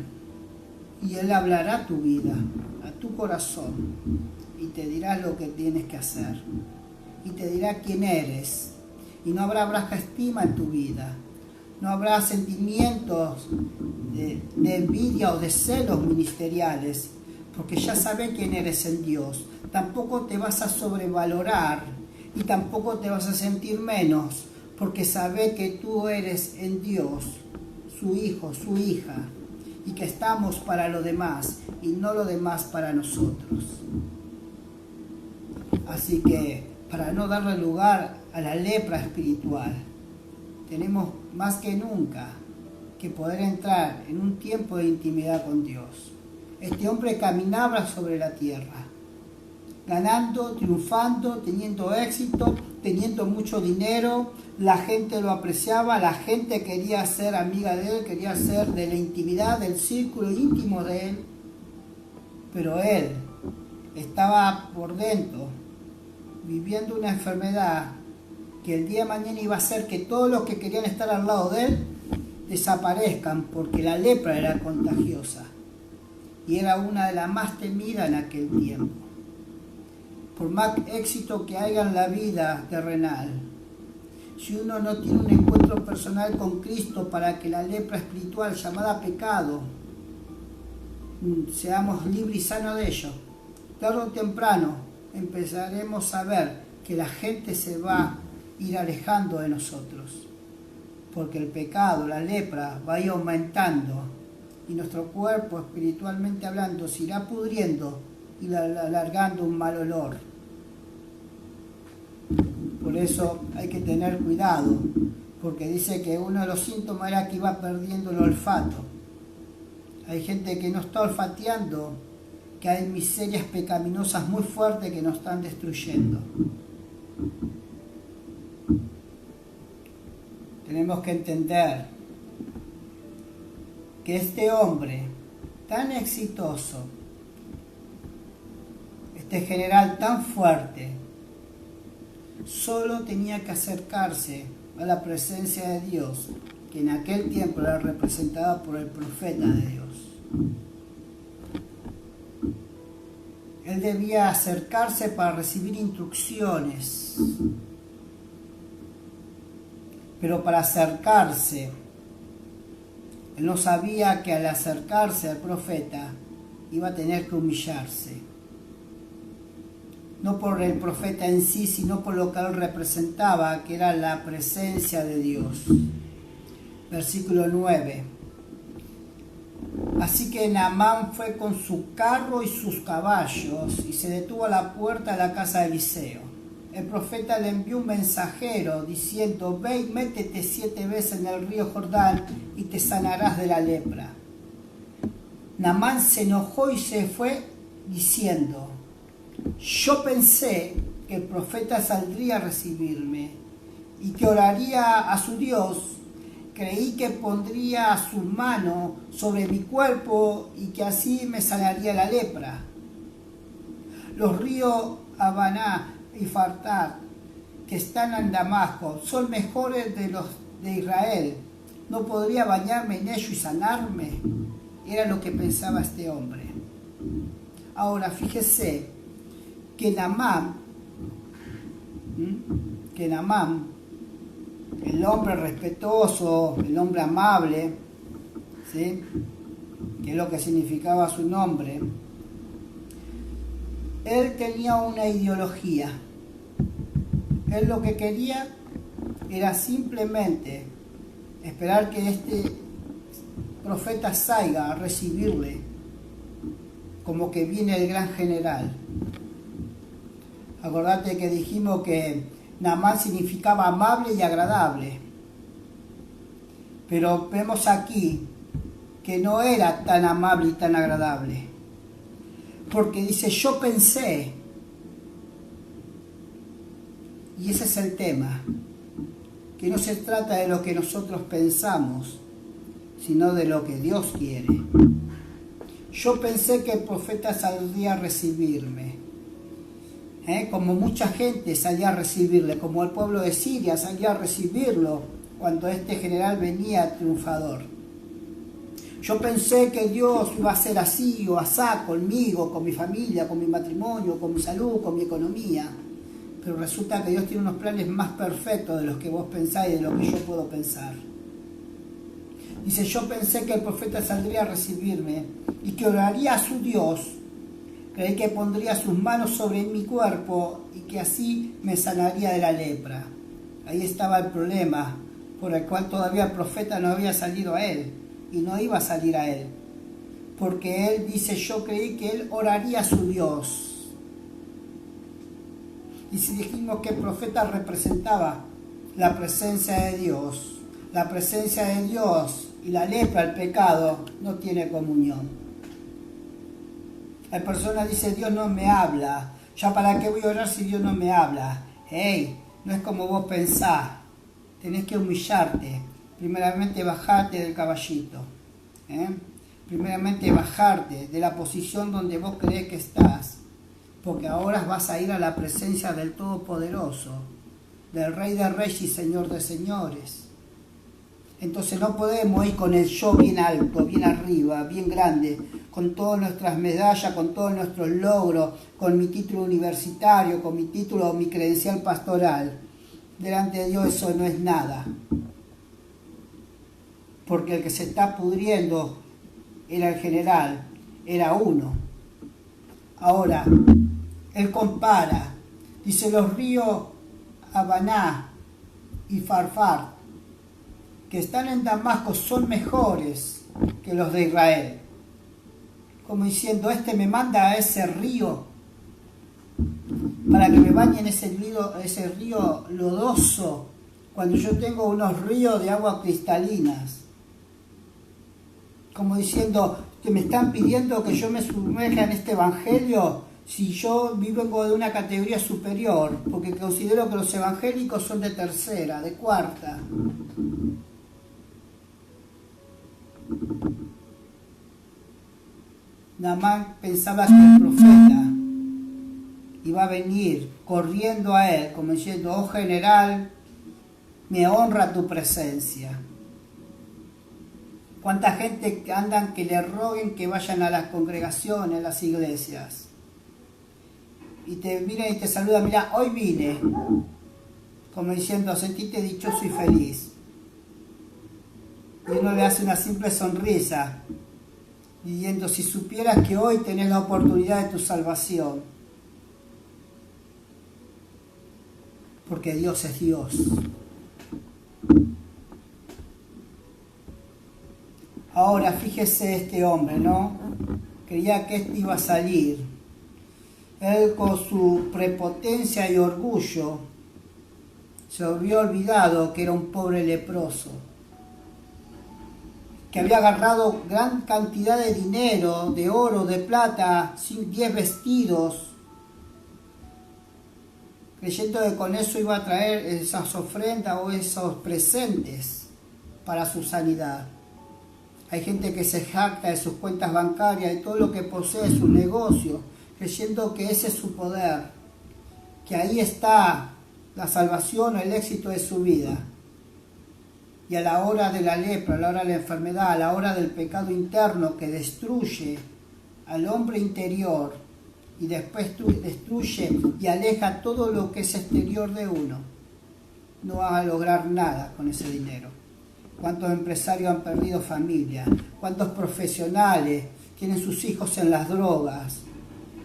y Él hablará a tu vida, a tu corazón, y te dirá lo que tienes que hacer y te dirá quién eres, y no habrá baja estima en tu vida. No habrá sentimientos de envidia o de celos ministeriales, porque ya sabes quién eres en Dios. Tampoco te vas a sobrevalorar y tampoco te vas a sentir menos, porque sabes que tú eres en Dios, su hijo, su hija, y que estamos para lo demás y no lo demás para nosotros. Así que, para no darle lugar a la lepra espiritual, tenemos más que nunca que poder entrar en un tiempo de intimidad con Dios. Este hombre caminaba sobre la tierra, ganando, triunfando, teniendo éxito, teniendo mucho dinero. La gente lo apreciaba, la gente quería ser amiga de él, quería ser de la intimidad, del círculo íntimo de él. Pero él estaba por dentro, viviendo una enfermedad que el día de mañana iba a hacer que todos los que querían estar al lado de él desaparezcan, porque la lepra era contagiosa y era una de las más temidas en aquel tiempo. Por más éxito que haya en la vida terrenal, si uno no tiene un encuentro personal con Cristo para que la lepra espiritual llamada pecado seamos libres y sanos de ello, tarde o temprano empezaremos a ver que la gente se va a ir alejando de nosotros, porque el pecado, la lepra, va a ir aumentando y nuestro cuerpo, espiritualmente hablando, se irá pudriendo y alargando un mal olor. Por eso hay que tener cuidado, porque dice que uno de los síntomas era que iba perdiendo el olfato. Hay gente que no está olfateando, que hay miserias pecaminosas muy fuertes que nos están destruyendo. Tenemos que entender que este hombre tan exitoso, este general tan fuerte, solo tenía que acercarse a la presencia de Dios, que en aquel tiempo era representada por el profeta de Dios. Él debía acercarse para recibir instrucciones, pero para acercarse, él no sabía que al acercarse al profeta iba a tener que humillarse. No por el profeta en sí, sino por lo que él representaba, que era la presencia de Dios. Versículo 9. Así que Naamán fue con su carro y sus caballos y se detuvo a la puerta de la casa de Eliseo. El profeta le envió un mensajero diciendo: ve y métete 7 veces en el río Jordán y te sanarás de la lepra. Naamán se enojó y se fue diciendo: yo pensé que el profeta saldría a recibirme y que oraría a su Dios. Creí que pondría su mano sobre mi cuerpo y que así me sanaría la lepra. Los ríos Habaná y Fartar, que están en Damasco, son mejores de los de Israel. ¿No podría bañarme en ellos y sanarme? Era lo que pensaba este hombre. Ahora fíjese que Naamán el hombre respetuoso, el hombre amable, ¿sí? Que es lo que significaba su nombre, él tenía una ideología. Él lo que quería era simplemente esperar que este profeta salga a recibirle, como que viene el gran general. Acordate que dijimos que Naamán significaba amable y agradable, pero vemos aquí que no era tan amable y tan agradable, porque dice, yo pensé, y ese es el tema, que no se trata de lo que nosotros pensamos, sino de lo que Dios quiere. Yo pensé que el profeta saldría a recibirme, como mucha gente salía a recibirle, como el pueblo de Siria salía a recibirlo cuando este general venía triunfador. Yo pensé que Dios iba a ser así o asá conmigo, con mi familia, con mi matrimonio, con mi salud, con mi economía. Pero resulta que Dios tiene unos planes más perfectos de los que vos pensáis y de lo que yo puedo pensar. Dice, yo pensé que el profeta saldría a recibirme y que oraría a su Dios. Creí que pondría sus manos sobre mi cuerpo y que así me sanaría de la lepra. Ahí estaba el problema, por el cual todavía el profeta no había salido a él y no iba a salir a él. Porque él dice, yo creí que él oraría a su Dios. Y si dijimos que el profeta representaba la presencia de Dios, la presencia de Dios y la lepra, el pecado, no tiene comunión. La persona dice, Dios no me habla, ya para qué voy a orar si Dios no me habla. Hey, no es como vos pensás, tenés que humillarte, primeramente bajarte del caballito, primeramente bajarte de la posición donde vos creés que estás, porque ahora vas a ir a la presencia del Todopoderoso, del Rey de Reyes y Señor de Señores. Entonces no podemos ir con el yo bien alto, bien arriba, bien grande, con todas nuestras medallas, con todos nuestros logros, con mi título universitario, con mi título o mi credencial pastoral. Delante de Dios eso no es nada. Porque el que se está pudriendo era el general, era uno. Ahora, él compara, dice los ríos Habaná y Farfar, que están en Damasco, son mejores que los de Israel. Como diciendo, este me manda a ese río para que me bañe en ese río lodoso, cuando yo tengo unos ríos de agua cristalinas. Como diciendo, que me están pidiendo que yo me sumerja en este evangelio, si yo vengo de una categoría superior, porque considero que los evangélicos son de tercera, de cuarta. Naamán pensaba que el profeta iba a venir corriendo a él, como diciendo, oh general, me honra tu presencia. ¿Cuánta gente andan que le roguen que vayan a las congregaciones, a las iglesias? Y te miran y te saludan, mira, hoy vine, como diciendo, sentite dichoso y feliz. Y uno le hace una simple sonrisa, diciendo, si supieras que hoy tenés la oportunidad de tu salvación, porque Dios es Dios. Ahora fíjese este hombre, ¿no? Creía que este iba a salir. Él con su prepotencia y orgullo se había olvidado que era un pobre leproso, que había agarrado gran cantidad de dinero, de oro, de plata, 10 vestidos, creyendo que con eso iba a traer esas ofrendas o esos presentes para su sanidad. Hay gente que se jacta de sus cuentas bancarias, de todo lo que posee, su negocio, creyendo que ese es su poder, que ahí está la salvación o el éxito de su vida. Y a la hora de la lepra, a la hora de la enfermedad, a la hora del pecado interno que destruye al hombre interior y después destruye y aleja todo lo que es exterior de uno, no van a lograr nada con ese dinero. ¿Cuántos empresarios han perdido familia? ¿Cuántos profesionales tienen sus hijos en las drogas?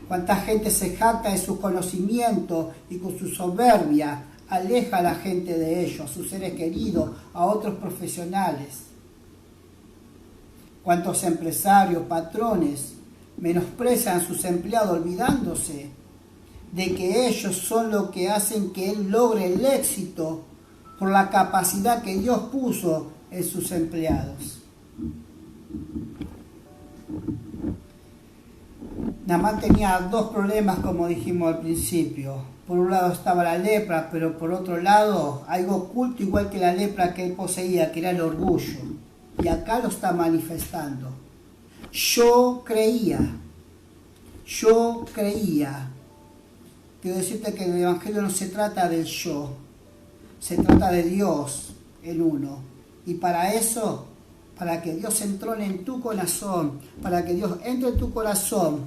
¿Cuánta gente se jacta de sus conocimientos y con su soberbia aleja a la gente de ellos, a sus seres queridos, a otros profesionales? ¿Cuántos empresarios, patrones menosprecian a sus empleados olvidándose de que ellos son los que hacen que él logre el éxito por la capacidad que Dios puso en sus empleados? Naamán tenía dos problemas, como dijimos al principio. Por un lado estaba la lepra, pero por otro lado algo oculto igual que la lepra que él poseía, que era el orgullo. Y acá lo está manifestando. Yo creía. Quiero decirte que el Evangelio no se trata del yo, se trata de Dios en uno. Y para eso, para que Dios entrone en tu corazón, para que Dios entre en tu corazón,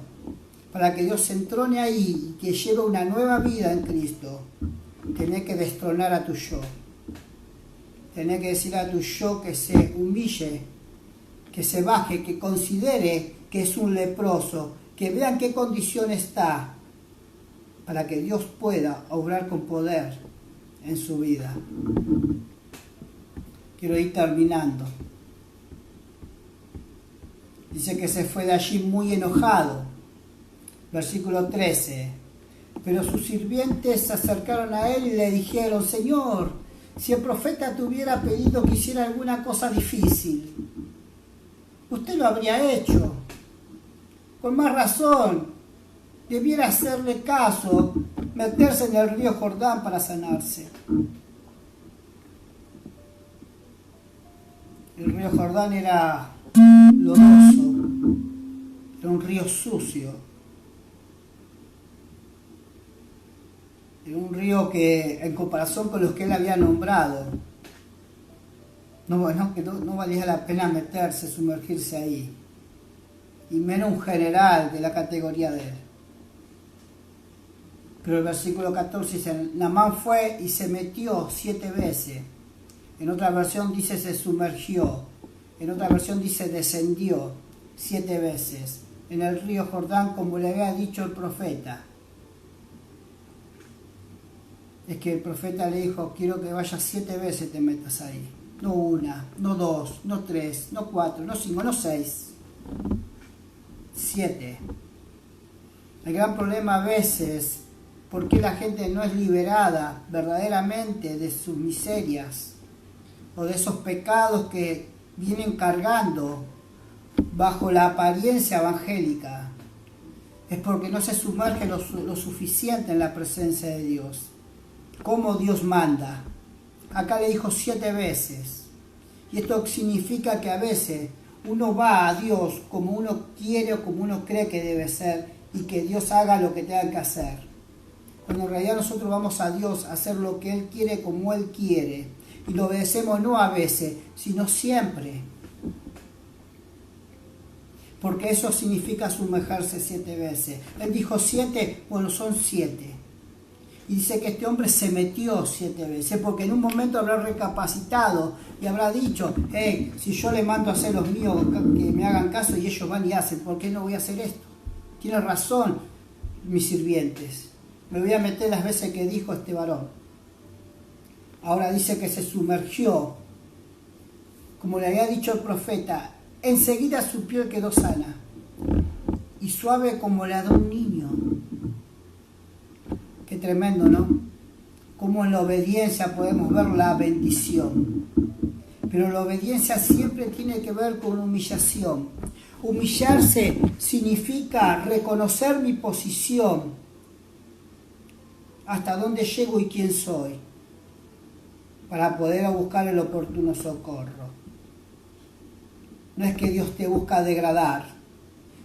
para que Dios se entrone ahí y que lleve una nueva vida en Cristo, tenés que destronar a tu yo. Tenés que decir a tu yo que se humille, que se baje, que considere que es un leproso, que vea en qué condición está, para que Dios pueda obrar con poder en su vida. Quiero ir terminando. Dice que se fue de allí muy enojado. Versículo 13. Pero sus sirvientes se acercaron a él y le dijeron: Señor, si el profeta te hubiera pedido que hiciera alguna cosa difícil, usted lo habría hecho. Con más razón, debiera hacerle caso, meterse en el río Jordán para sanarse. El río Jordán era lodoso, era un río sucio, era un río que, en comparación con los que él había nombrado, no valía la pena meterse, sumergirse ahí, y menos un general de la categoría de él. Pero el versículo 14 dice: Naamán fue y se metió 7 veces. En otra versión dice se sumergió. En otra versión dice descendió 7 veces en el río Jordán, como le había dicho el profeta. Es que el profeta le dijo: quiero que vayas 7 veces, te metas ahí. No 1, no 2, no 3, no 4, no 5, no 6. 7. El gran problema a veces, ¿por qué la gente no es liberada verdaderamente de sus miserias o de esos pecados que vienen cargando bajo la apariencia evangélica? Es porque no se sumerge lo suficiente en la presencia de Dios, como Dios manda. Acá le dijo 7 veces. Y esto significa que a veces uno va a Dios como uno quiere o como uno cree que debe ser, y que Dios haga lo que tenga que hacer. Cuando en realidad nosotros vamos a Dios a hacer lo que Él quiere como Él quiere. Y lo obedecemos no a veces, sino siempre. Porque eso significa sumergerse 7 veces. Él dijo 7, bueno, son 7. Y dice que este hombre se metió 7 veces, porque en un momento habrá recapacitado y habrá dicho: hey, si yo le mando a hacer los míos que me hagan caso y ellos van y hacen, ¿por qué no voy a hacer esto? Tiene razón mis sirvientes, me voy a meter las veces que dijo este varón. Ahora dice que se sumergió, como le había dicho el profeta. Enseguida su piel quedó sana y suave como la de un niño. Qué tremendo, ¿no? Cómo en la obediencia podemos ver la bendición. Pero la obediencia siempre tiene que ver con humillación. Humillarse significa reconocer mi posición, hasta dónde llego y quién soy, para poder buscar el oportuno socorro. No es que Dios te busca degradar,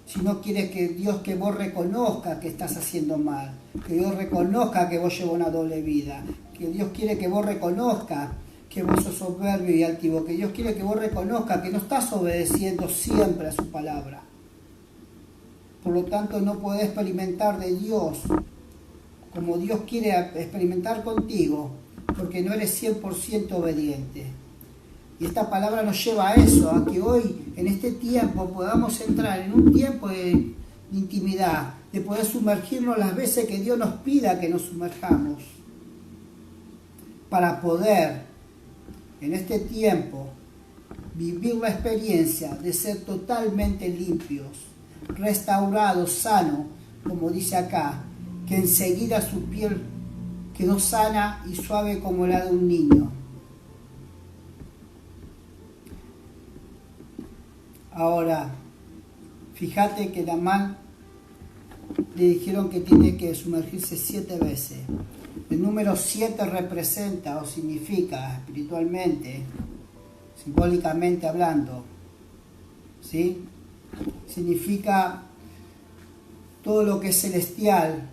sino quiere que Dios, que vos reconozcas que estás haciendo mal, que Dios reconozca que vos llevas una doble vida, que Dios quiere que vos reconozcas que vos sos soberbio y altivo, que Dios quiere que vos reconozcas que no estás obedeciendo siempre a su palabra. Por lo tanto, no podés experimentar de Dios como Dios quiere experimentar contigo porque no eres 100% obediente. Y esta palabra nos lleva a eso, a que hoy, en este tiempo, podamos entrar en un tiempo de intimidad, de poder sumergirnos las veces que Dios nos pida que nos sumerjamos, para poder, en este tiempo, vivir la experiencia de ser totalmente limpios, restaurados, sanos, como dice acá, que enseguida su piel quedó sana y suave como la de un niño. Ahora, fíjate que Naamán le dijeron que tiene que sumergirse 7 veces. El número 7 representa o significa espiritualmente, simbólicamente hablando, ¿sí? Significa todo lo que es celestial,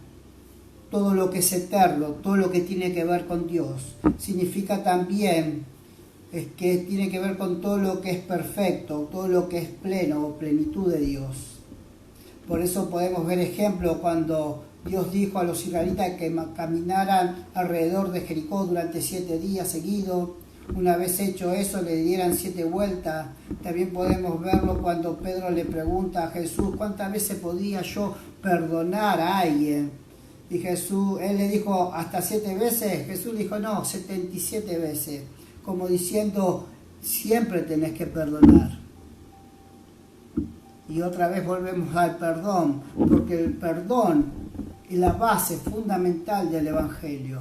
todo lo que es eterno, todo lo que tiene que ver con Dios. Significa también que tiene que ver con todo lo que es perfecto, todo lo que es pleno o plenitud de Dios. Por eso podemos ver ejemplos cuando Dios dijo a los israelitas que caminaran alrededor de Jericó durante 7 días seguidos. Una vez hecho eso, le dieran 7 vueltas. También podemos verlo cuando Pedro le pregunta a Jesús, ¿cuántas veces podía yo perdonar a alguien? Y Jesús, él le dijo, ¿hasta 7 veces? Jesús le dijo, no, 77 veces. Como diciendo, siempre tenés que perdonar. Y otra vez volvemos al perdón, porque el perdón es la base fundamental del Evangelio.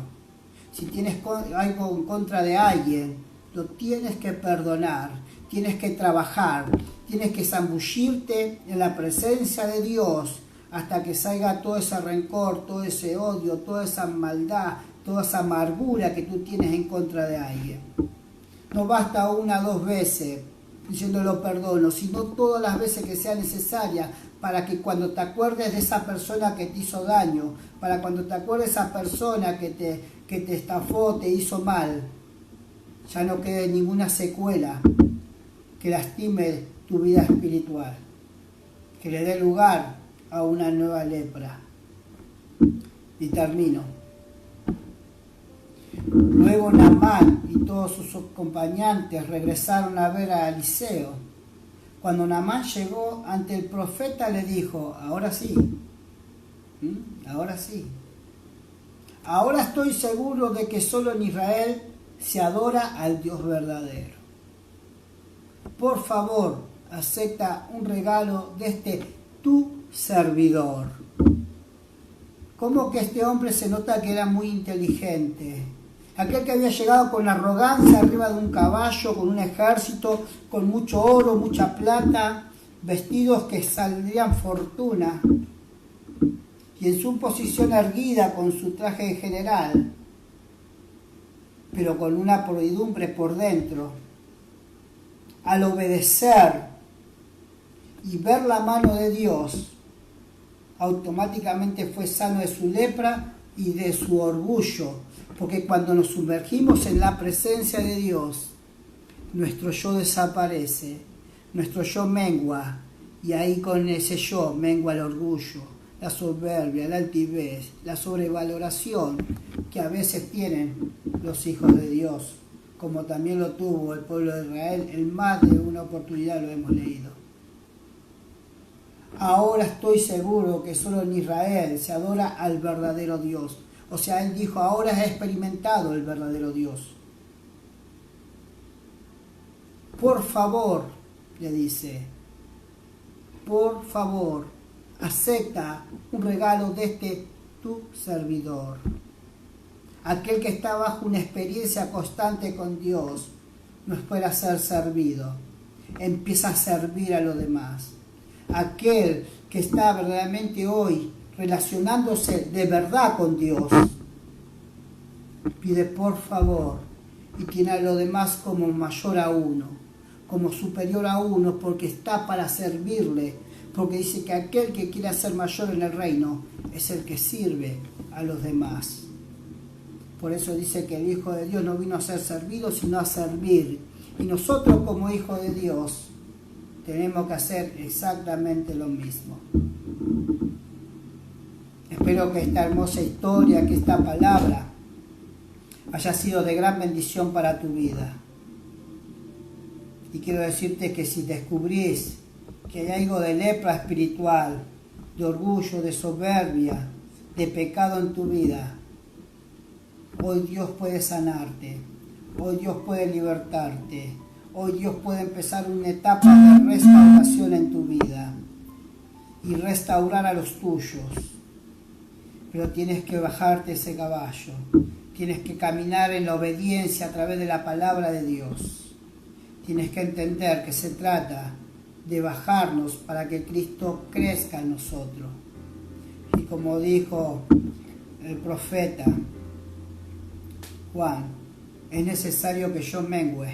Si tienes algo en contra de alguien, lo tienes que perdonar, tienes que trabajar, tienes que zambullirte en la presencia de Dios hasta que salga todo ese rencor, todo ese odio, toda esa maldad, toda esa amargura que tú tienes en contra de alguien. No basta 1 o 2 veces diciendo lo perdono, sino todas las veces que sea necesaria, para que cuando te acuerdes de esa persona que te hizo daño, para cuando te acuerdes de esa persona que te estafó, te hizo mal, ya no quede ninguna secuela que lastime tu vida espiritual, que le dé lugar a una nueva lepra. Y termino. Luego Naamán y todos sus acompañantes regresaron a ver a Eliseo. Cuando Naamán llegó ante el profeta, le dijo, ahora sí, ahora sí. Ahora estoy seguro de que solo en Israel se adora al Dios verdadero. Por favor, acepta un regalo de este tu servidor. Como que este hombre se nota que era muy inteligente. Aquel que había llegado con arrogancia arriba de un caballo, con un ejército, con mucho oro, mucha plata, vestidos que saldrían fortuna, y en su posición erguida con su traje de general, pero con una podridumbre por dentro. Al obedecer y ver la mano de Dios, automáticamente fue sano de su lepra y de su orgullo, porque cuando nos sumergimos en la presencia de Dios, nuestro yo desaparece, nuestro yo mengua, y ahí con ese yo mengua el orgullo, la soberbia, la altivez, la sobrevaloración que a veces tienen los hijos de Dios, como también lo tuvo el pueblo de Israel, en más de una oportunidad lo hemos leído. Ahora estoy seguro que solo en Israel se adora al verdadero Dios. O sea, él dijo, ahora he experimentado el verdadero Dios. Por favor, le dice, por favor, acepta un regalo de este tu servidor. Aquel que está bajo una experiencia constante con Dios no espera ser servido, empieza a servir a los demás. Aquel que está verdaderamente hoy relacionándose de verdad con Dios, pide por favor y tiene a los demás como mayor a uno, como superior a uno, porque está para servirle, porque dice que aquel que quiera ser mayor en el reino es el que sirve a los demás. Por eso dice que el Hijo de Dios no vino a ser servido, sino a servir. Y nosotros como hijos de Dios tenemos que hacer exactamente lo mismo. Espero que esta hermosa historia, que esta palabra, haya sido de gran bendición para tu vida. Y quiero decirte que si descubrís que hay algo de lepra espiritual, de orgullo, de soberbia, de pecado en tu vida, hoy Dios puede sanarte, hoy Dios puede libertarte, hoy Dios puede empezar una etapa de restauración en tu vida y restaurar a los tuyos. Pero tienes que bajarte ese caballo, tienes que caminar en la obediencia a través de la palabra de Dios. Tienes que entender que se trata de bajarnos para que Cristo crezca en nosotros. Y como dijo el profeta Juan, es necesario que yo mengüe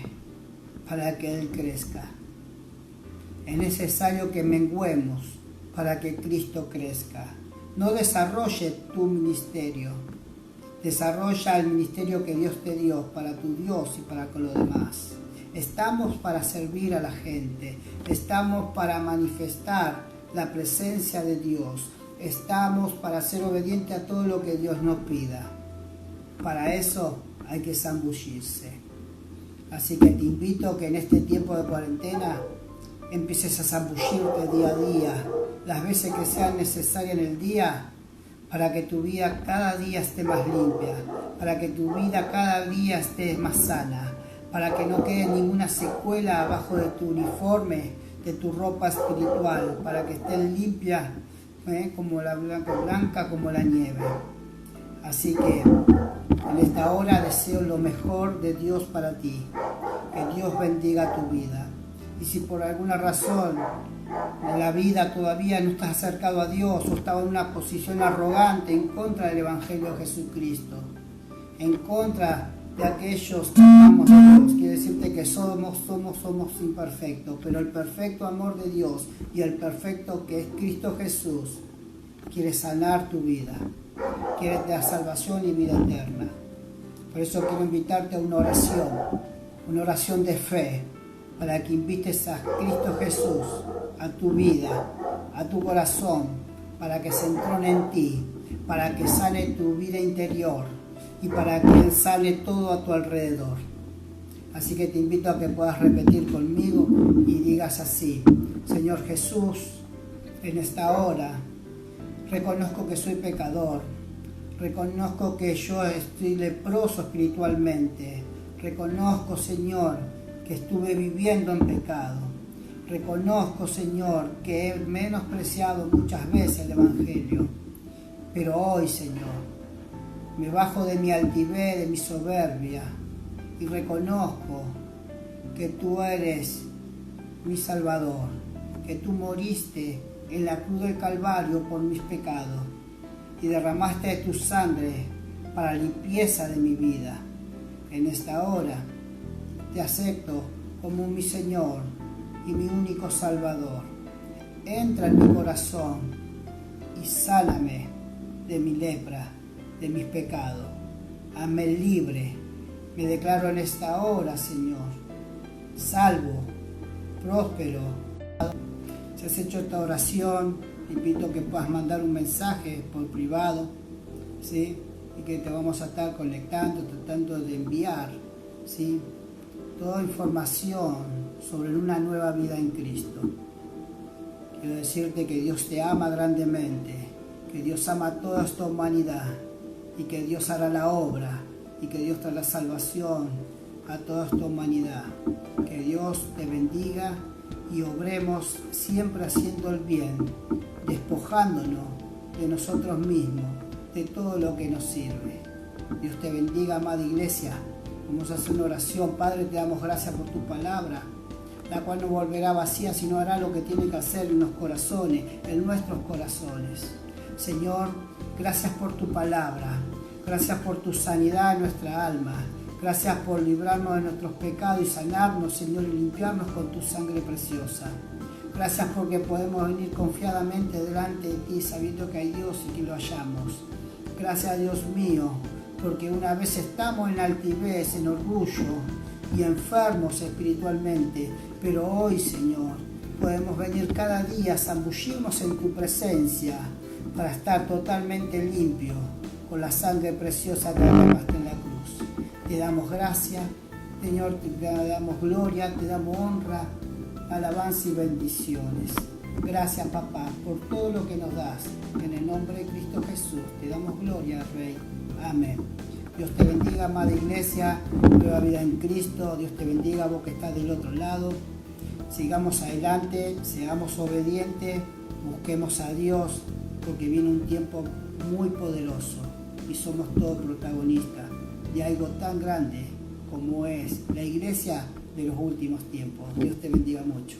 para que Él crezca. Es necesario que menguemos para que Cristo crezca. No desarrolle tu ministerio, desarrolla el ministerio que Dios te dio para tu Dios y para con los demás. Estamos para servir a la gente, estamos para manifestar la presencia de Dios, estamos para ser obedientes a todo lo que Dios nos pida. Para eso hay que zambullirse. Así que te invito a que en este tiempo de cuarentena empieces a zambullirte día a día, las veces que sean necesarias en el día, para que tu vida cada día esté más limpia, para que tu vida cada día esté más sana, para que no quede ninguna secuela abajo de tu uniforme, de tu ropa espiritual, para que estén limpias como la blanca como la nieve. Así que en esta hora deseo lo mejor de Dios para ti, que Dios bendiga tu vida. Y si por alguna razón en la vida todavía no estás acercado a Dios o estás en una posición arrogante en contra del Evangelio de Jesucristo, en contra de aquellos que amamos a Dios, quiere decirte que somos imperfectos, pero el perfecto amor de Dios y el perfecto que es Cristo Jesús quiere sanar tu vida, quiere dar salvación y vida eterna. Por eso quiero invitarte a una oración de fe, para que invites a Cristo Jesús a tu vida, a tu corazón, para que se entrone en ti, para que sane tu vida interior y para que Él sane todo a tu alrededor. Así que te invito a que puedas repetir conmigo y digas así: Señor Jesús, en esta hora reconozco que soy pecador, reconozco que yo estoy leproso espiritualmente, reconozco, Señor, que estuve viviendo en pecado, reconozco, Señor, que he menospreciado muchas veces el Evangelio, pero hoy, Señor, me bajo de mi altivez, de mi soberbia, y reconozco que tú eres mi Salvador, que tú moriste en la cruz del Calvario por mis pecados y derramaste de tu sangre para la limpieza de mi vida. En esta hora te acepto como mi Señor y mi único Salvador. Entra en mi corazón y sáname de mi lepra, de mis pecados. Hazme libre. Me declaro en esta hora, Señor, salvo, próspero. Si has hecho esta oración, te invito a que puedas mandar un mensaje por privado, ¿sí? Y que te vamos a estar conectando, tratando de enviar, ¿sí?, toda información sobre una nueva vida en Cristo. Quiero decirte que Dios te ama grandemente, que Dios ama a toda esta humanidad y que Dios hará la obra y que Dios traerá salvación a toda esta humanidad. Que Dios te bendiga y obremos siempre haciendo el bien, despojándonos de nosotros mismos, de todo lo que nos sirve. Dios te bendiga, amada iglesia. Vamos a hacer una oración. Padre, te damos gracias por tu palabra, la cual no volverá vacía, sino hará lo que tiene que hacer en los corazones, en nuestros corazones. Señor, gracias por tu palabra, gracias por tu sanidad en nuestra alma, gracias por librarnos de nuestros pecados y sanarnos, Señor, y limpiarnos con tu sangre preciosa. Gracias porque podemos venir confiadamente delante de ti, sabiendo que hay Dios y que lo hallamos. Gracias, Dios mío, porque una vez estamos en altivez, en orgullo y enfermos espiritualmente, pero hoy, Señor, podemos venir cada día, zambullirnos en tu presencia para estar totalmente limpio con la sangre preciosa que derramaste en la cruz. te damos gracias, Señor, te damos gloria, te damos honra, alabanza y bendiciones. Gracias, papá, por todo lo que nos das. En el nombre de Cristo Jesús, te damos gloria, Rey. Amén. Dios te bendiga, amada iglesia, Nueva Vida en Cristo. Dios te bendiga, vos que estás del otro lado. Sigamos adelante, seamos obedientes, busquemos a Dios, porque viene un tiempo muy poderoso y somos todos protagonistas de algo tan grande como es la iglesia de los últimos tiempos. Dios te bendiga mucho.